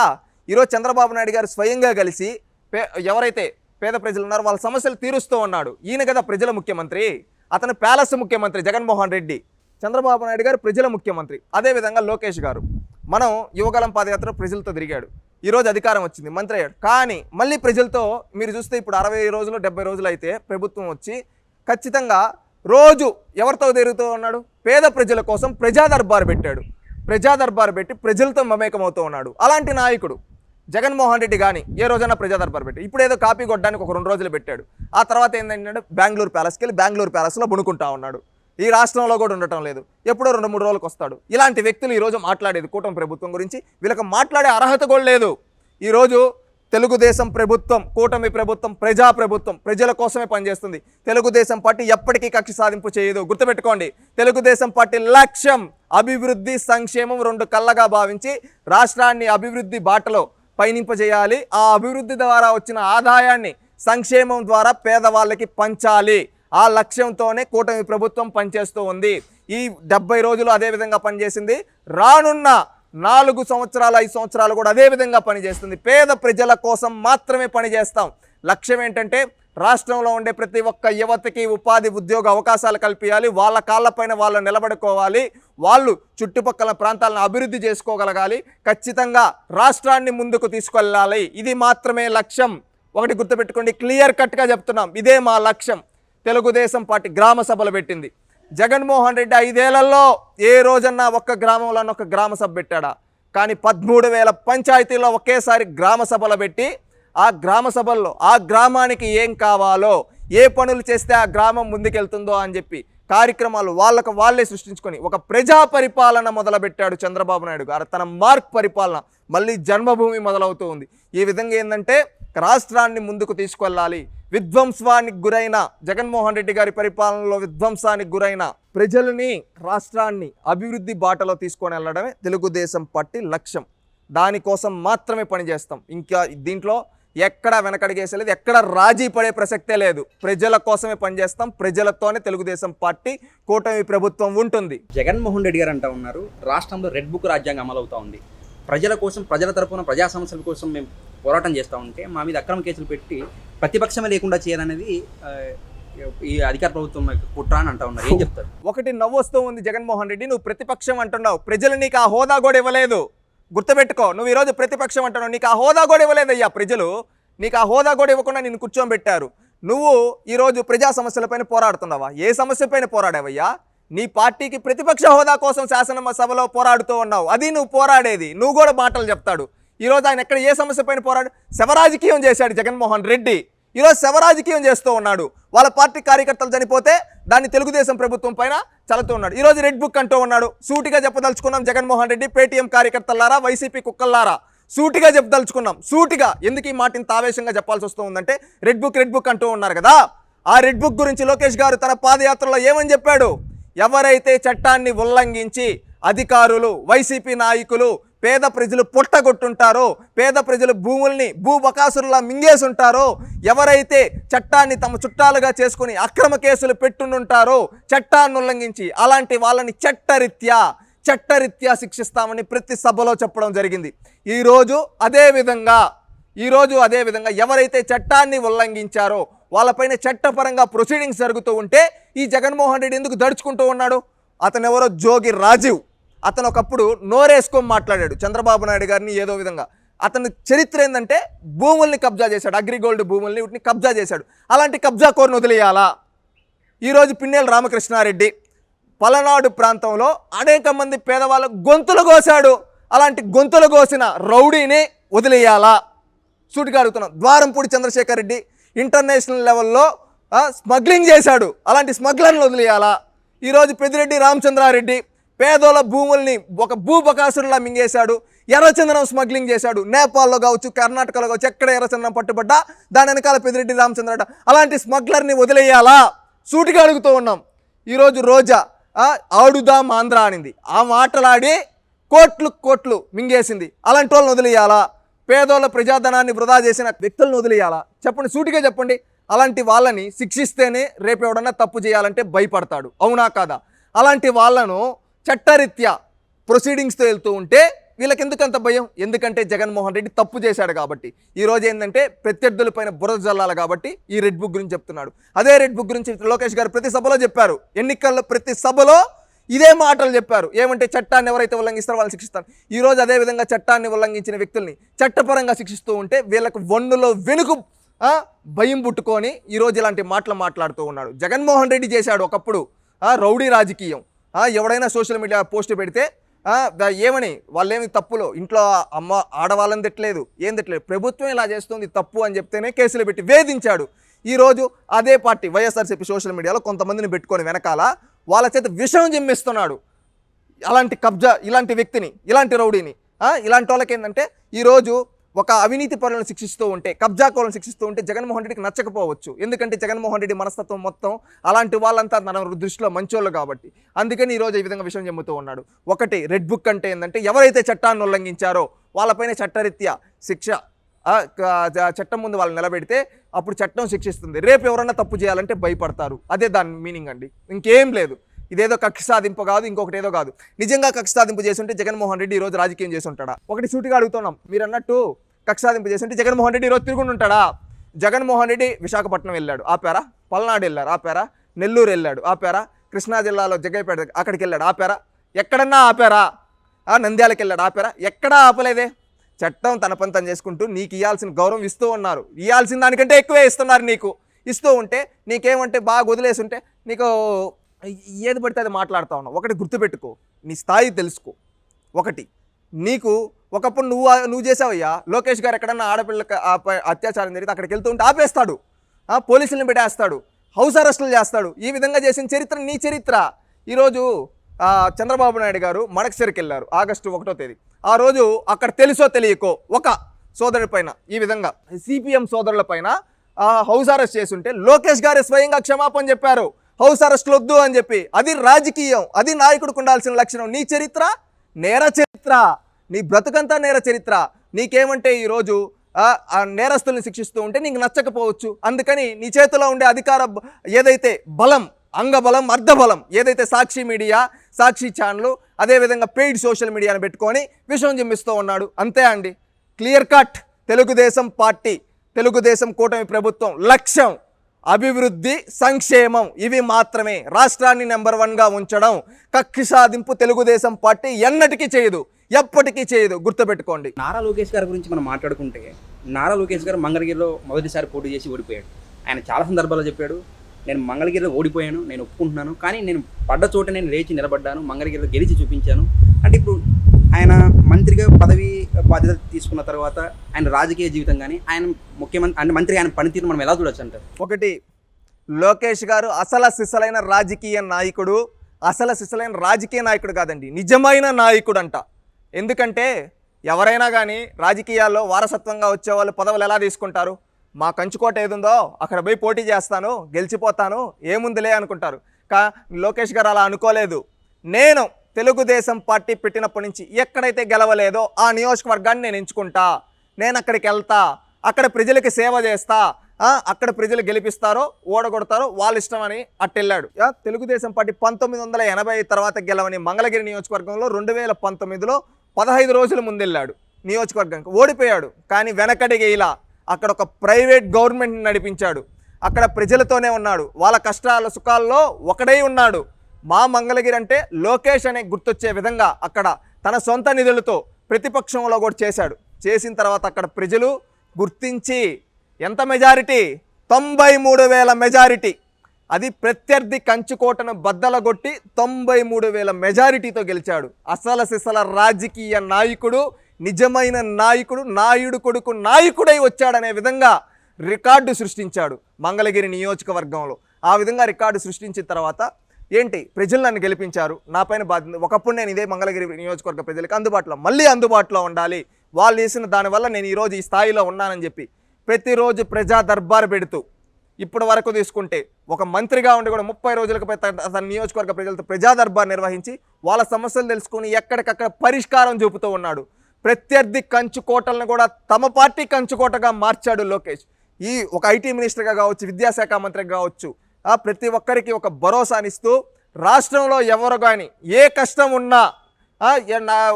ఈరోజు చంద్రబాబు నాయుడు గారు స్వయంగా కలిసి ఎవరైతే పేద ప్రజలు ఉన్నారో వాళ్ళ సమస్యలు తీరుస్తూ ఉన్నాడు. ఈయన కదా ప్రజల ముఖ్యమంత్రి, అతను ప్యాలెస్ ముఖ్యమంత్రి జగన్మోహన్ రెడ్డి. చంద్రబాబు నాయుడు గారు ప్రజల ముఖ్యమంత్రి. అదేవిధంగా లోకేష్ గారు మనం యువగలం పాదయాత్ర ప్రజలతో తిరిగాడు. ఈరోజు అధికారం వచ్చింది, మంత్రి అయ్యాడు. కానీ మళ్ళీ ప్రజలతో మీరు చూస్తే ఇప్పుడు 60 రోజులు 70 రోజులు అయితే ప్రభుత్వం వచ్చి ఖచ్చితంగా రోజు ఎవరితో తిరుగుతూ ఉన్నాడు? పేద ప్రజల కోసం ప్రజా దర్బారు పెట్టాడు. ప్రజా దర్బారు పెట్టి ప్రజలతో మమేకమవుతూ ఉన్నాడు. అలాంటి నాయకుడు జగన్మోహన్ రెడ్డి కానీ ఏ రోజైనా ప్రజా దర్బారు పెట్టి, ఇప్పుడు ఏదో కాపీ కొట్టడానికి ఒక 2 రోజులు పెట్టాడు. ఆ తర్వాత ఏంటంటే బెంగళూరు ప్యాలెస్కి వెళ్ళి బెంగళూరు ప్యాలెస్లో బుణుకుంటా ఉన్నాడు. ఈ రాష్ట్రంలో కూడా ఉండటం లేదు, ఎప్పుడో 2-3 రోజులకు వస్తాడు. ఇలాంటి వ్యక్తులు ఈరోజు మాట్లాడేది కూటమి ప్రభుత్వం గురించి వీళ్ళకి మాట్లాడే అర్హత కూడా లేదు. ఈరోజు తెలుగుదేశం ప్రభుత్వం, కూటమి ప్రభుత్వం, ప్రజా ప్రభుత్వం ప్రజల కోసమే పనిచేస్తుంది. తెలుగుదేశం పార్టీ ఎప్పటికీ కక్ష సాధింపు చేయదు. గుర్తుపెట్టుకోండి, తెలుగుదేశం పార్టీ లక్ష్యం అభివృద్ధి, సంక్షేమం 2 కళ్ళగా భావించి రాష్ట్రాన్ని అభివృద్ధి బాటలో పయనింపజేయాలి. ఆ అభివృద్ధి ద్వారా వచ్చిన ఆదాయాన్ని సంక్షేమం ద్వారా పేదవాళ్ళకి పంచాలి. ఆ లక్ష్యంతోనే కూటమి ప్రభుత్వం పనిచేస్తూ ఉంది. ఈ 70 రోజులు అదేవిధంగా పనిచేసింది. రానున్న 4 సంవత్సరాలు 5 సంవత్సరాలు కూడా అదేవిధంగా పనిచేస్తుంది. పేద ప్రజల కోసం మాత్రమే పనిచేస్తాం. లక్ష్యం ఏంటంటే రాష్ట్రంలో ఉండే ప్రతి ఒక్క యువతకి ఉపాధి, ఉద్యోగ అవకాశాలు కల్పించాలి. వాళ్ళ కాళ్ళపైన వాళ్ళు నిలబడుకోవాలి. వాళ్ళు చుట్టుపక్కల ప్రాంతాలను అభివృద్ధి చేసుకోగలగాలి. ఖచ్చితంగా రాష్ట్రాన్ని ముందుకు తీసుకెళ్ళాలి. ఇది మాత్రమే లక్ష్యం. ఒకటి గుర్తుపెట్టుకోండి, క్లియర్ కట్గా చెప్తున్నాం, ఇదే మా లక్ష్యం. తెలుగుదేశం పార్టీ గ్రామ సభలు పెట్టింది. జగన్మోహన్ రెడ్డి 5 ఏళ్లలో ఏ రోజన్నా ఒక్క గ్రామంలో ఒక గ్రామ సభ పెట్టాడా? కానీ 13,000 పంచాయతీల్లో ఒకేసారి గ్రామ సభలు పెట్టి ఆ గ్రామ సభల్లో ఆ గ్రామానికి ఏం కావాలో, ఏ పనులు చేస్తే ఆ గ్రామం ముందుకెళ్తుందో అని చెప్పి కార్యక్రమాలు వాళ్ళకు వాళ్ళే సృష్టించుకొని ఒక ప్రజా పరిపాలన మొదలుపెట్టాడు చంద్రబాబు నాయుడు గారు. తన మార్క్ పరిపాలన మళ్ళీ జన్మభూమి మొదలవుతూ ఉంది. ఈ విధంగా ఏంటంటే రాష్ట్రాన్ని ముందుకు తీసుకెళ్ళాలి. విధ్వంసానికి గురైన జగన్మోహన్ రెడ్డి గారి పరిపాలనలో విధ్వంసానికి గురైన ప్రజలని, రాష్ట్రాన్ని అభివృద్ధి బాటలో తీసుకొని వెళ్ళడమే తెలుగుదేశం పార్టీ లక్ష్యం. దానికోసం మాత్రమే పనిచేస్తాం. ఇంకా దీంట్లో ఎక్కడ వెనకడిగేసలేదు, ఎక్కడ రాజీ పడే ప్రసక్తే లేదు. ప్రజల కోసమే పనిచేస్తాం. ప్రజలతోనే తెలుగుదేశం పార్టీ, కూటమి ప్రభుత్వం ఉంటుంది. జగన్మోహన్ రెడ్డి గారు అంటూ ఉన్నారు, రాష్ట్రంలో రెడ్ బుక్ రాజ్యాంగం అమలవుతూ ఉంది. ప్రజల కోసం, ప్రజల తరపున ప్రజా సమస్యల కోసం మేము పోరాటం చేస్తూ ఉంటే మా మీద అక్రమ కేసులు పెట్టి ప్రతిపక్షమే లేకుండా చేయాలనేది ఈ అధికార ప్రభుత్వం కుట్ర అని అంటూ ఉన్నారు. ఏం చెప్తారు? ఒకటి నవ్వొస్తూ ఉంది జగన్మోహన్ రెడ్డి, నువ్వు ప్రతిపక్షం అంటున్నావు, ప్రజలు నీకు ఆ హోదా కూడా ఇవ్వలేదు. గుర్తుపెట్టుకో, నువ్వు ఈరోజు ప్రతిపక్షం అంటున్నావు, నీకు ఆ హోదా కూడా ఇవ్వలేదయ్యా. ప్రజలు నీకు ఆ హోదా కూడా ఇవ్వకుండా నిన్ను కూర్చోబెట్టారు. నువ్వు ఈరోజు ప్రజా సమస్యలపైన పోరాడుతున్నావా? ఏ సమస్యపైన పోరాడావయ్యా? నీ పార్టీకి ప్రతిపక్ష హోదా కోసం శాసనసభలో పోరాడుతూ ఉన్నావు. అది నువ్వు పోరాడేది. నువ్వు కూడా మాటలు చెప్తాడు. ఈరోజు ఆయన ఎక్కడ ఏ సమస్య పైన పోరాడు? శవరాజకీయం చేశాడు జగన్మోహన్ రెడ్డి. ఈరోజు శవరాజకీయం చేస్తూ ఉన్నాడు. వాళ్ళ పార్టీ కార్యకర్తలు చనిపోతే దాన్ని తెలుగుదేశం ప్రభుత్వం పైన చలుతూ ఉన్నాడు. ఈరోజు రెడ్ బుక్ అంటూ ఉన్నాడు. సూటిగా చెప్పదలుచుకున్నాం జగన్మోహన్ రెడ్డి, పేటీఎం కార్యకర్తలారా, వైసీపీ కుక్కల్లారా, సూటిగా చెప్పదలుచుకున్నాం. సూటిగా ఎందుకు ఈ మాట ఇంత ఆవేశంగా చెప్పాల్సి వస్తూ ఉందంటే, రెడ్ బుక్ అంటూ ఉన్నారు కదా. ఆ రెడ్ బుక్ గురించి లోకేష్ గారు తన పాదయాత్రలో ఏమని చెప్పాడు? ఎవరైతే చట్టాన్ని ఉల్లంఘించి అధికారులు, వైసీపీ నాయకులు పేద ప్రజలు పొట్టగొట్టుంటారో, పేద ప్రజలు భూముల్ని భూబకాసురులా మింగేసుంటారో, ఎవరైతే చట్టాన్ని తమ చుట్టాలుగా చేసుకుని అక్రమ కేసులు పెట్టుంటారో చట్టాన్ని ఉల్లంఘించి, అలాంటి వాళ్ళని చట్టరీత్యా శిక్షిస్తామని ప్రతి సభలో చెప్పడం జరిగింది. ఈరోజు అదే విధంగా ఎవరైతే చట్టాన్ని ఉల్లంఘించారో వాళ్ళపైన చట్టపరంగా ప్రొసీడింగ్స్ జరుగుతూ ఉంటే ఈ జగన్మోహన్ రెడ్డి ఎందుకు దడుచుకుంటూ ఉన్నాడు? అతను ఎవరో జోగి రాజీవ్. అతను ఒకప్పుడు నోరేసుకొని మాట్లాడాడు చంద్రబాబు నాయుడు గారిని ఏదో విధంగా. అతని చరిత్ర ఏంటంటే భూముల్ని కబ్జా చేశాడు, అగ్రిగోల్డ్ భూముల్ని వీటిని కబ్జా చేశాడు. అలాంటి కబ్జా కోరును వదిలేయాలా? ఈరోజు పిన్నెల రామకృష్ణారెడ్డి పలనాడు ప్రాంతంలో అనేక మంది పేదవాళ్ళ గొంతులు కోసాడు. అలాంటి గొంతులు కోసిన రౌడీని వదిలేయాలా? సూటిగా అడుగుతున్నాం. ద్వారంపూడి చంద్రశేఖర్ రెడ్డి ఇంటర్నేషనల్ లెవెల్లో స్మగ్లింగ్ చేశాడు. అలాంటి స్మగ్లర్ని వదిలేయాలా? ఈరోజు పెద్దిరెడ్డి రామచంద్రారెడ్డి పేదోళ్ళ భూముల్ని ఒక భూబకాసురులా మింగేశాడు. ఎర్రచందనం స్మగ్లింగ్ చేశాడు. నేపాల్లో కావచ్చు, కర్ణాటకలో కావచ్చు, ఎక్కడ ఎర్రచందనం పట్టుబడ్డా దాని వెనకాల పెద్దిరెడ్డి రామచంద్రారెడ్డి. అలాంటి స్మగ్లర్ని వదిలేయాలా? సూటిగా అడుగుతూ ఉన్నాం. ఈరోజు రోజా ఆడుదాం ఆంధ్ర అనింది. ఆ మాటలాడి కోట్లు మింగేసింది. అలాంటి వాళ్ళని వదిలేయాలా? పేదోళ్ళ ప్రజాధనాన్ని వృధా చేసిన వ్యక్తులను వదిలేయాలా? చెప్పండి, సూటిగా చెప్పండి. అలాంటి వాళ్ళని శిక్షిస్తేనే రేపు ఎవడన్నా తప్పు చేయాలంటే భయపడతాడు. అవునా కాదా? అలాంటి వాళ్ళను చట్టరీత్యా ప్రొసీడింగ్స్తో వెళ్తూ ఉంటే వీళ్ళకి ఎందుకంత భయం? ఎందుకంటే జగన్మోహన్ రెడ్డి తప్పు చేశాడు కాబట్టి. ఈరోజు ఏంటంటే ప్రత్యర్థుల పైన బురద జల్లాలి కాబట్టి ఈ రెడ్ బుక్ గురించి చెప్తున్నాడు. అదే రెడ్ బుక్ గురించి లోకేష్ గారు ప్రతి సభలో చెప్పారు. ఎన్నికల్లో ప్రతి సభలో ఇదే మాటలు చెప్పారు. ఏమంటే చట్టాన్ని ఎవరైతే ఉల్లంఘిస్తారో వాళ్ళని శిక్షిస్తారు. ఈరోజు అదేవిధంగా చట్టాన్ని ఉల్లంఘించిన వ్యక్తుల్ని చట్టపరంగా శిక్షిస్తూ ఉంటే వీళ్ళకు వన్నులో వెనుక భయం పుట్టుకొని ఈరోజు ఇలాంటి మాటలు మాట్లాడుతూ ఉన్నాడు. జగన్మోహన్ రెడ్డి చేశాడు ఒకప్పుడు రౌడీ రాజకీయం. ఎవడైనా సోషల్ మీడియా పోస్ట్ పెడితే ఏమని వాళ్ళేమి తప్పులో ఇంట్లో అమ్మ ఆడవాళ్ళని తిట్టలేదు, ఏం తిట్టలేదు, ప్రభుత్వం ఇలా చేస్తుంది తప్పు అని చెప్తేనే కేసులు పెట్టి వేధించాడు. ఈరోజు అదే పార్టీ వైఎస్ఆర్సీపీ సోషల్ మీడియాలో కొంతమందిని పెట్టుకొని వెనకాల వాళ్ళ చేత విషం జిమ్మిస్తున్నాడు. అలాంటి కబ్జా, ఇలాంటి వ్యక్తిని, ఇలాంటి రౌడీని, ఇలాంటి వాళ్ళకి ఏంటంటే ఈరోజు ఒక అవినీతి పరులను శిక్షిస్తూ ఉంటే, కబ్జాకోలను శిక్షిస్తూ ఉంటే జగన్మోహన్ రెడ్డికి నచ్చకపోవచ్చు. ఎందుకంటే జగన్మోహన్ రెడ్డి మనస్తత్వం మొత్తం అలాంటి వాళ్ళంతా మన దృష్టిలో మంచోళ్ళు కాబట్టి. అందుకని ఈరోజు ఈ విధంగా విషయం చెబుతూ ఉన్నాడు. ఒకటి రెడ్ బుక్ అంటే ఏంటంటే ఎవరైతే చట్టాన్ని ఉల్లంఘించారో వాళ్ళపైన చట్టరీత్యా శిక్ష, చట్టం ముందు వాళ్ళు నిలబెడితే అప్పుడు చట్టం శిక్షిస్తుంది. రేపు ఎవరన్నా తప్పు చేయాలంటే భయపడతారు. అదే దాని మీనింగ్ అండి, ఇంకేం లేదు. ఇదేదో కక్ష సాధింపు కాదు, ఇంకొకటి ఏదో కాదు. నిజంగా కక్ష సాధింపు చేసి ఉంటే జగన్మోహన్ రెడ్డి ఈరోజు రాజకీయం చేసి ఉంటాడా? ఒకటి సూటిగా అడుగుతున్నాం. మీరు అన్నట్టు కక్ష సాధింపు చేసి ఉంటే జగన్మోహన్ రెడ్డి ఈరోజు తిరుగుండి ఉంటాడా? జగన్మోహన్ రెడ్డి విశాఖపట్నం వెళ్ళాడు, ఆపారా? పల్నాడు వెళ్ళారు, ఆపారా? నెల్లూరు వెళ్ళాడు, ఆపారా? కృష్ణా జిల్లాలో జగ్గైపేట అక్కడికి వెళ్ళాడు, ఆపారా? ఎక్కడన్నా ఆపారా? నంద్యాలకు వెళ్ళాడు, ఆపారా? ఎక్కడా ఆపలేదే. చట్టం తన పని తను చేసుకుంటూ నీకు ఇవ్వాల్సిన గౌరవం ఇస్తూ ఉన్నారు. ఇవ్వాల్సిన దానికంటే ఎక్కువే ఇస్తున్నారు. నీకు ఇస్తూ ఉంటే నీకేమంటే బాగా వదిలేసి ఉంటే నీకు ఏది పడితే అది మాట్లాడుతూ ఉన్నావు. ఒకటి గుర్తుపెట్టుకో, నీ స్థాయి తెలుసుకో. ఒకటి నీకు ఒకప్పుడు నువ్వు చేసావయ్యా. లోకేష్ గారు ఎక్కడన్నా ఆడపిల్లకి అత్యాచారం జరిగితే అక్కడికి వెళ్తూ ఉంటే ఆపేస్తాడు, పోలీసులను పెట్టేస్తాడు, హౌస్ అరెస్టులు చేస్తాడు. ఈ విధంగా చేసిన చరిత్ర నీ చరిత్ర. ఈరోజు చంద్రబాబు నాయుడు గారు మడకసిరికి వెళ్ళారు ఆగస్టు 1వ తేదీ. ఆ రోజు అక్కడ తెలుసో తెలియకో ఒక సోదరుడి పైన ఈ విధంగా సిపిఎం సోదరుల పైన హౌస్ అరెస్ట్ చేసి ఉంటే లోకేష్ గారు స్వయంగా క్షమాపణ చెప్పారు, హౌస్ అరెస్టులు వద్దు అని చెప్పి. అది రాజకీయం, అది నాయకుడికి ఉండాల్సిన లక్షణం. నీ చరిత్ర నేర చరిత్ర, నీ బ్రతుకంతా నేర చరిత్ర. నీకేమంటే ఈరోజు నేరస్తుల్ని శిక్షిస్తూ ఉంటే నీకు నచ్చకపోవచ్చు. అందుకని నీ చేతిలో ఉండే అధికార ఏదైతే బలం, అంగబలం, అర్ధబలం, ఏదైతే సాక్షి మీడియా, సాక్షి ఛానల్, అదేవిధంగా పెయిడ్ సోషల్ మీడియాను పెట్టుకొని విషయం జిమ్మిస్తూ ఉన్నాడు. అంతే అండి, clear cut. Telugu Desam party, Telugu Desam కూటమి ప్రభుత్వం లక్ష్యం అభివృద్ధి, సంక్షేమం, ఇవి మాత్రమే. రాష్ట్రాన్ని నెంబర్ 1గా ఉంచడం. కక్ష సాధింపు తెలుగుదేశం పార్టీ ఎన్నటికీ చేయదు, ఎప్పటికీ చేయదు, గుర్తుపెట్టుకోండి. నారా లోకేష్ గారి గురించి మనం మాట్లాడుకుంటే, నారా లోకేష్ గారు మంగళగిరిలో మొదటిసారి పోటీ చేసి ఓడిపోయాడు. ఆయన చాలా సందర్భాల్లో చెప్పాడు, నేను మంగళగిరిలో ఓడిపోయాను, నేను ఒప్పుకుంటున్నాను, కానీ నేను పడ్డ చోట నేను లేచి నిలబడ్డాను, మంగళగిరిలో గెలిచి చూపించాను. అంటే ఇప్పుడు ఆయన మంత్రిగా పదవి బాధ్యత తీసుకున్న తర్వాత ఆయన రాజకీయ జీవితం కానీ ఆయన ముఖ్యమంత్రి అంటే మంత్రి ఆయన పనితీరు మనం ఎలా చూడొచ్చు అంటారు? ఒకటి, లోకేష్ గారు అసలు సిసలైన రాజకీయ నాయకుడు, అసలు సిసలైన రాజకీయ నాయకుడు కాదండి, నిజమైన నాయకుడు అంట. ఎందుకంటే ఎవరైనా కానీ రాజకీయాల్లో వారసత్వంగా వచ్చేవాళ్ళు పదవులు ఎలా తీసుకుంటారు? మా కంచుకోట ఏదుందో అక్కడ పోయి పోటీ చేస్తాను, గెలిచిపోతాను, ఏముందిలే అనుకుంటారు. లోకేష్ గారు అలా అనుకోలేదు. నేను తెలుగుదేశం పార్టీ పెట్టినప్పటి నుంచి ఎక్కడైతే గెలవలేదో ఆ నియోజకవర్గాన్ని నేను ఎంచుకుంటా, నేను అక్కడికి వెళ్తా, అక్కడ ప్రజలకి సేవ చేస్తా, అక్కడ ప్రజలు గెలిపిస్తారో ఓడగొడతారో వాళ్ళ ఇష్టం అని అట్టెళ్ళాడు. తెలుగుదేశం పార్టీ 1980 తర్వాత గెలవని మంగళగిరి నియోజకవర్గంలో 2019లో 15 రోజుల ముందెళ్ళాడు నియోజకవర్గానికి, ఓడిపోయాడు. కానీ వెనకడిగే ఇలా అక్కడ ఒక ప్రైవేట్ గవర్నమెంట్ని నడిపించాడు, అక్కడ ప్రజలతోనే ఉన్నాడు, వాళ్ళ కష్టాల సుఖాల్లో ఒకడై ఉన్నాడు. మా మంగళగిరి అంటే లోకేష్ అనే గుర్తొచ్చే విధంగా అక్కడ తన సొంత నిధులతో ప్రతిపక్షంలో కూడా చేశాడు. చేసిన తర్వాత అక్కడ ప్రజలు గుర్తించి ఎంత మెజారిటీ? 93,000 మెజారిటీ. అది ప్రత్యర్థి కంచుకోటను బద్దలగొట్టి 93,000 మెజారిటీతో గెలిచాడు. అసలు సిసల రాజకీయ నాయకుడు, నిజమైన నాయకుడు, నాయుడు కొడుకు నాయకుడై వచ్చాడనే విధంగా రికార్డు సృష్టించాడు మంగళగిరి నియోజకవర్గంలో. ఆ విధంగా రికార్డు సృష్టించిన తర్వాత ఏంటి, ప్రజలు నన్ను గెలిపించారు, నా పైన బాధ్యత. ఒకప్పుడు నేను ఇదే మంగళగిరి నియోజకవర్గ ప్రజలకు మళ్ళీ అందుబాటులో ఉండాలి, వాళ్ళు చేసిన దానివల్ల నేను ఈరోజు ఈ స్థాయిలో ఉన్నానని చెప్పి ప్రతిరోజు ప్రజా దర్బార్ పెడుతూ ఇప్పటి వరకు తీసుకుంటే ఒక మంత్రిగా ఉండి కూడా 30 రోజులకు తన నియోజకవర్గ ప్రజలతో ప్రజా దర్బార్ నిర్వహించి వాళ్ళ సమస్యలు తెలుసుకుని ఎక్కడికక్కడ పరిష్కారం చూపుతూ ఉన్నాడు. ప్రత్యర్థి కంచుకోటలను కూడా తమ పార్టీ కంచుకోటగా మార్చాడు లోకేష్. ఈ ఒక ఐటీ మినిస్టర్గా కావచ్చు, విద్యాశాఖ మంత్రిగా కావచ్చు, ప్రతి ఒక్కరికి ఒక భరోసానిస్తూ రాష్ట్రంలో ఎవరు కానీ ఏ కష్టం ఉన్నా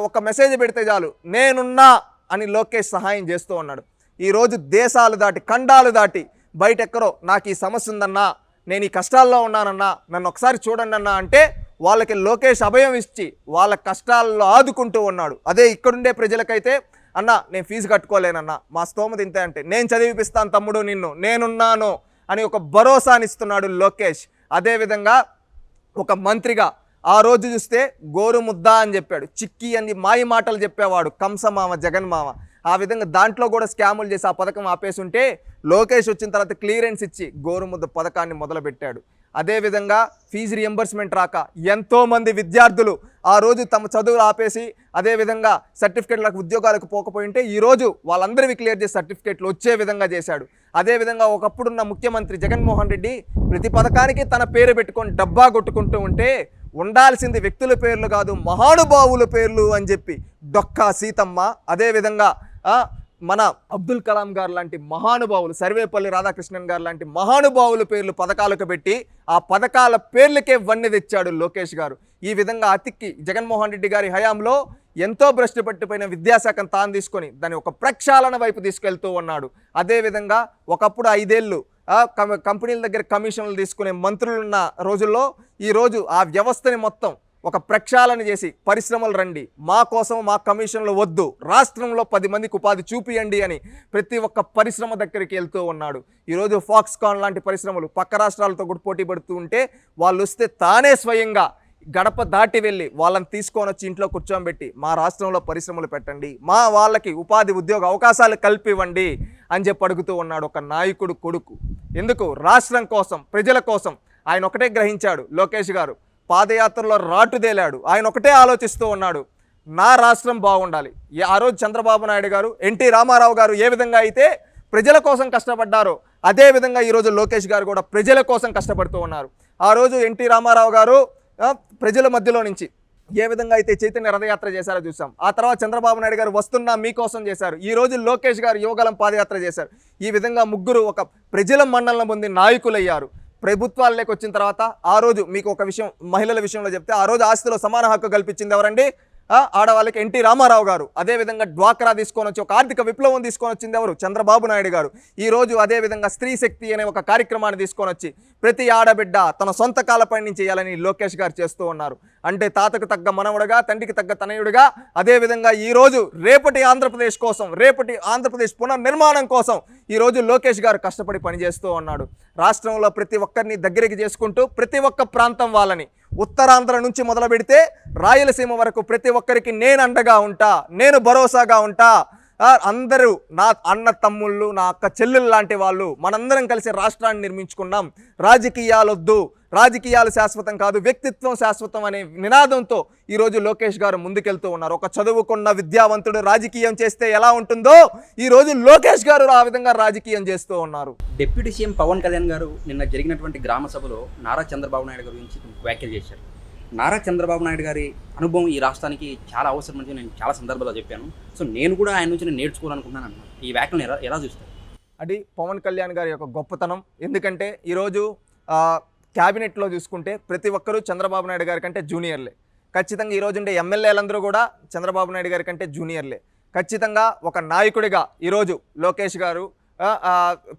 ఒక మెసేజ్ పెడితే చాలు నేనున్నా అని లోకేష్ సహాయం చేస్తూ ఉన్నాడు. ఈరోజు దేశాలు దాటి, ఖండాలు దాటి బయట ఎక్కడో నాకు ఈ సమస్య ఉందన్నా, నేను ఈ కష్టాల్లో ఉన్నానన్నా, నన్ను ఒకసారి చూడండి అన్నా అంటే వాళ్ళకి లోకేష్ అభయం ఇచ్చి వాళ్ళ కష్టాల్లో ఆదుకుంటూ ఉన్నాడు. అదే ఇక్కడుండే ప్రజలకైతే అన్నా నేను ఫీజు కట్టుకోలేనన్నా, మా స్తోమత ఇంతే అంటే నేను చదివిపిస్తాను తమ్ముడు నిన్ను, నేనున్నాను అని ఒక భరోసానిస్తున్నాడు లోకేష్. అదేవిధంగా ఒక మంత్రిగా ఆ రోజు చూస్తే గోరుముద్ద అని చెప్పాడు, చిక్కి అని మాయి మాటలు చెప్పేవాడు కంసమామ జగన్మామ. ఆ విధంగా దాంట్లో కూడా స్కాములు చేసి ఆ పథకం ఆపేసుంటే లోకేష్ వచ్చిన తర్వాత క్లియరెన్స్ ఇచ్చి గోరుముద్ద పథకాన్ని మొదలుపెట్టాడు. అదేవిధంగా ఫీజు రియంబర్స్మెంట్ రాక ఎంతోమంది విద్యార్థులు ఆ రోజు తమ చదువులు ఆపేసి అదేవిధంగా సర్టిఫికేట్లకు ఉద్యోగాలకు పోకపోయింటే ఈరోజు వాళ్ళందరివి క్లియర్ చేసి సర్టిఫికేట్లు వచ్చే విధంగా చేశాడు. అదేవిధంగా ఒకప్పుడున్న ముఖ్యమంత్రి జగన్మోహన్ రెడ్డి ప్రతి పథకానికి తన పేరు పెట్టుకొని డబ్బా కొట్టుకుంటూ ఉంటే ఉండాల్సింది వ్యక్తుల పేర్లు కాదు మహానుభావుల పేర్లు అని చెప్పి డొక్కా సీతమ్మ, అదేవిధంగా మన అబ్దుల్ కలాం గారు లాంటి మహానుభావులు, సర్వేపల్లి రాధాకృష్ణన్ గారు లాంటి మహానుభావుల పేర్లు పథకాలకు పెట్టి ఆ పథకాల పేర్లకే వన్నె తెచ్చాడు లోకేష్ గారు. ఈ విధంగా అతిక్కి జగన్మోహన్ రెడ్డి గారి హయాంలో ఎంతో భ్రష్టు పట్టిపోయిన విద్యాశాఖను తాను తీసుకొని దాన్ని ఒక ప్రక్షాళన వైపు తీసుకెళ్తూ ఉన్నాడు. అదేవిధంగా ఒకప్పుడు 5 ఏళ్ళు కంపెనీల దగ్గర కమిషన్లు తీసుకునే మంత్రులున్న రోజుల్లో ఈరోజు ఆ వ్యవస్థని మొత్తం ఒక ప్రక్షాళన చేసి పరిశ్రమలు రండి, మా కోసం మా కమిషన్లు వద్దు, రాష్ట్రంలో 10 మందికి ఉపాధి చూపియండి అని ప్రతి ఒక్క పరిశ్రమ దగ్గరికి వెళ్తూ ఉన్నాడు. ఈరోజు ఫాక్స్కాన్ లాంటి పరిశ్రమలు పక్క రాష్ట్రాలతో కూడా పోటీ పడుతూ ఉంటే వాళ్ళు వస్తే తానే స్వయంగా గడప దాటి వెళ్ళి వాళ్ళని తీసుకొని వచ్చి ఇంట్లో కూర్చోబెట్టి మా రాష్ట్రంలో పరిశ్రమలు పెట్టండి, మా వాళ్ళకి ఉపాధి ఉద్యోగ అవకాశాలు కల్పివ్వండి అని చెప్పి అడుగుతూ ఉన్నాడు ఒక నాయకుడు కొడుకు. ఎందుకు? రాష్ట్రం కోసం, ప్రజల కోసం. ఆయన ఒకటే గ్రహించాడు లోకేష్ గారు. పాదయాత్రలో రాటుదేలాడు. ఆయన ఒకటే ఆలోచిస్తూ ఉన్నాడు, నా రాష్ట్రం బాగుండాలి. ఆ రోజు చంద్రబాబు నాయుడు గారు, ఎన్టీ రామారావు గారు ఏ విధంగా అయితే ప్రజల కోసం కష్టపడ్డారో అదేవిధంగా ఈరోజు లోకేష్ గారు కూడా ప్రజల కోసం కష్టపడుతూ ఉన్నారు. ఆ రోజు ఎన్టీ రామారావు గారు ప్రజల మధ్యలో నుంచి ఏ విధంగా అయితే చైతన్య రథయాత్ర చేశారో చూసాం. ఆ తర్వాత చంద్రబాబు నాయుడు గారు వస్తున్నా మీకోసం చేశారు. ఈ రోజు లోకేష్ గారు యువగలం పాదయాత్ర చేశారు. ఈ విధంగా ముగ్గురు ఒక ప్రజల మన్నలను పొంది నాయకులయ్యారు. ప్రభుత్వాల్లోకి వచ్చిన తర్వాత ఆ రోజు మీకు ఒక విషయం మహిళల విషయంలో చెప్తే, ఆ రోజు ఆస్తిలో సమాన హక్కు కల్పించింది ఎవరండి? ఆడవాళ్ళకి ఎన్టీ రామారావు గారు, అదేవిధంగా డ్వాక్రా తీసుకొని వచ్చి ఒక ఆర్థిక విప్లవం తీసుకొని వచ్చింది ఎవరు? చంద్రబాబు నాయుడు గారు. ఈరోజు అదేవిధంగా స్త్రీ శక్తి అనే ఒక కార్యక్రమాన్ని తీసుకొని వచ్చి ప్రతి ఆడబిడ్డ తన సొంత కాలపై నుంచి చేయాలని లోకేష్ గారు చేస్తూ ఉన్నారు. అంటే తాతకు తగ్గ మనవడుగా, తండ్రికి తగ్గ తనయుడుగా, అదేవిధంగా ఈరోజు రేపటి ఆంధ్రప్రదేశ్ కోసం, రేపటి ఆంధ్రప్రదేశ్ పునర్నిర్మాణం కోసం ఈరోజు లోకేష్ గారు కష్టపడి పనిచేస్తూ ఉన్నాడు. రాష్ట్రంలో ప్రతి ఒక్కరిని దగ్గరికి చేసుకుంటూ ప్రతి ఒక్క ప్రాంతం వాళ్ళని, ఉత్తరాంధ్ర నుంచి మొదలు పెడితే రాయలసీమ వరకు ప్రతి ఒక్కరికి నేను అండగా ఉంటా, నేను భరోసాగా ఉంటా, అందరూ నా అన్న తమ్ముళ్ళు, నా అక్క చెల్లెళ్ళు లాంటి వాళ్ళు, మనందరం కలిసి రాష్ట్రాన్ని నిర్మించుకున్నాం. రాజకీయాలొద్దు, రాజకీయాలు శాశ్వతం కాదు, వ్యక్తిత్వం శాశ్వతం అనే నినాదంతో ఈరోజు లోకేష్ గారు ముందుకెళ్తూ ఉన్నారు. ఒక చదువుకున్న విద్యావంతుడు రాజకీయం చేస్తే ఎలా ఉంటుందో ఈరోజు లోకేష్ గారు ఆ విధంగా రాజకీయం చేస్తూ ఉన్నారు. డిప్యూటీ సీఎం పవన్ కళ్యాణ్ గారు నిన్న జరిగినటువంటి గ్రామ సభలో నారా చంద్రబాబు నాయుడు గారి గురించి వ్యాఖ్యలు చేశారు. నారా చంద్రబాబు నాయుడు గారి అనుభవం ఈ రాష్ట్రానికి చాలా అవసరం అని నేను చాలా సందర్భాల్లో చెప్పాను. సో నేను కూడా ఆయన నుంచి నేను నేర్చుకోవాలనుకుంటున్నాను అన్నమాట. ఈ వ్యాఖ్యలను ఎలా చూస్తారు? అది పవన్ కళ్యాణ్ గారి యొక్క గొప్పతనం. ఎందుకంటే ఈరోజు క్యాబినెట్లో చూసుకుంటే ప్రతి ఒక్కరూ చంద్రబాబు నాయుడు గారి కంటే జూనియర్లే. ఖచ్చితంగా ఈరోజు ఉండే ఎమ్మెల్యేలందరూ కూడా చంద్రబాబు నాయుడు గారి కంటే జూనియర్లే. ఖచ్చితంగా ఒక నాయకుడిగా ఈరోజు లోకేష్ గారు,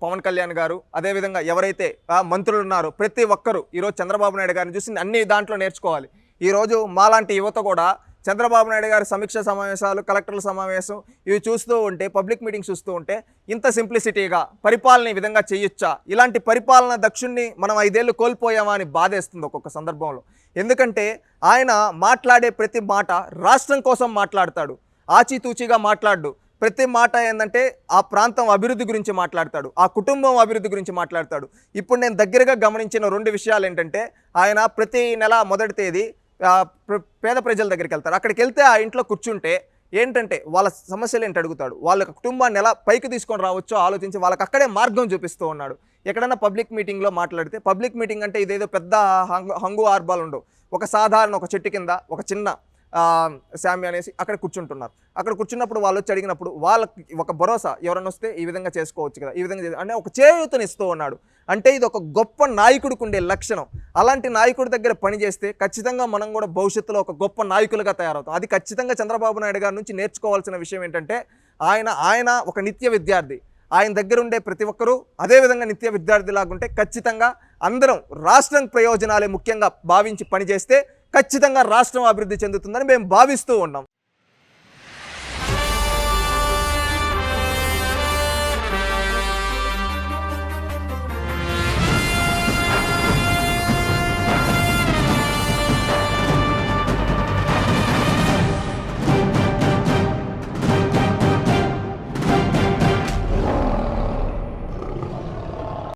పవన్ కళ్యాణ్ గారు, అదేవిధంగా ఎవరైతే మంత్రులు ఉన్నారో ప్రతి ఒక్కరూ ఈరోజు చంద్రబాబు నాయుడు గారిని చూసి అన్ని దాంట్లో నేర్చుకోవాలి. ఈరోజు మాలాంటి యువత కూడా చంద్రబాబు నాయుడు గారి సమీక్ష సమావేశాలు, కలెక్టర్ల సమావేశం ఇవి చూస్తూ ఉంటే, పబ్లిక్ మీటింగ్స్ చూస్తూ ఉంటే ఇంత సింప్లిసిటీగా పరిపాలన ఈ విధంగా చేయొచ్చా, ఇలాంటి పరిపాలన దక్షుణ్ణి మనం 5 ఏళ్ళు కోల్పోయామా అని బాధేస్తుంది ఒక్కొక్క సందర్భంలో. ఎందుకంటే ఆయన మాట్లాడే ప్రతి మాట రాష్ట్రం కోసం మాట్లాడతాడు, ఆచితూచిగా మాట్లాడు. ప్రతి మాట ఏంటంటే ఆ ప్రాంతం అభివృద్ధి గురించి మాట్లాడతాడు, ఆ కుటుంబం అభివృద్ధి గురించి మాట్లాడతాడు. ఇప్పుడు నేను దగ్గరగా గమనించిన 2 విషయాలు ఏంటంటే, ఆయన ప్రతి నెల మొదటి తేదీ పేద ప్రజల దగ్గరికి వెళ్తారు. అక్కడికి వెళ్తే ఆ ఇంట్లో కూర్చుంటే ఏంటంటే వాళ్ళ సమస్యలు ఏంటి అడుగుతాడు, వాళ్ళ కుటుంబాన్ని ఎలా పైకి తీసుకొని రావచ్చో ఆలోచించి వాళ్ళకి అక్కడే మార్గం చూపిస్తూ ఉన్నాడు. ఎక్కడైనా పబ్లిక్ మీటింగ్లో మాట్లాడితే, పబ్లిక్ మీటింగ్ అంటే ఇదేదో పెద్ద హంగు ఆర్బాలు ఉండవు, ఒక సాధారణ ఒక చెట్టు కింద ఒక చిన్న శామి అనేసి అక్కడ కూర్చుంటున్నారు. అక్కడ కూర్చున్నప్పుడు వాళ్ళు వచ్చి అడిగినప్పుడు వాళ్ళకి ఒక భరోసా, ఎవరైనా వస్తే ఈ విధంగా చేసుకోవచ్చు కదా, ఈ విధంగా అంటే ఒక చేయూతని ఇస్తూ ఉన్నాడు. అంటే ఇది ఒక గొప్ప నాయకుడికి ఉండే లక్షణం. అలాంటి నాయకుడి దగ్గర పనిచేస్తే ఖచ్చితంగా మనం కూడా భవిష్యత్తులో ఒక గొప్ప నాయకులుగా తయారవుతాం. అది ఖచ్చితంగా చంద్రబాబు నాయుడు గారి నుంచి నేర్చుకోవాల్సిన విషయం ఏంటంటే, ఆయన ఒక నిత్య విద్యార్థి. ఆయన దగ్గర ఉండే ప్రతి ఒక్కరూ అదేవిధంగా నిత్య విద్యార్థిలాగుంటే ఖచ్చితంగా అందరం రాష్ట్రం ప్రయోజనాలే ముఖ్యంగా భావించి పనిచేస్తే ఖచ్చితంగా రాష్ట్రం అభివృద్ధి చెందుతుందని మేము భావిస్తూ ఉన్నాం.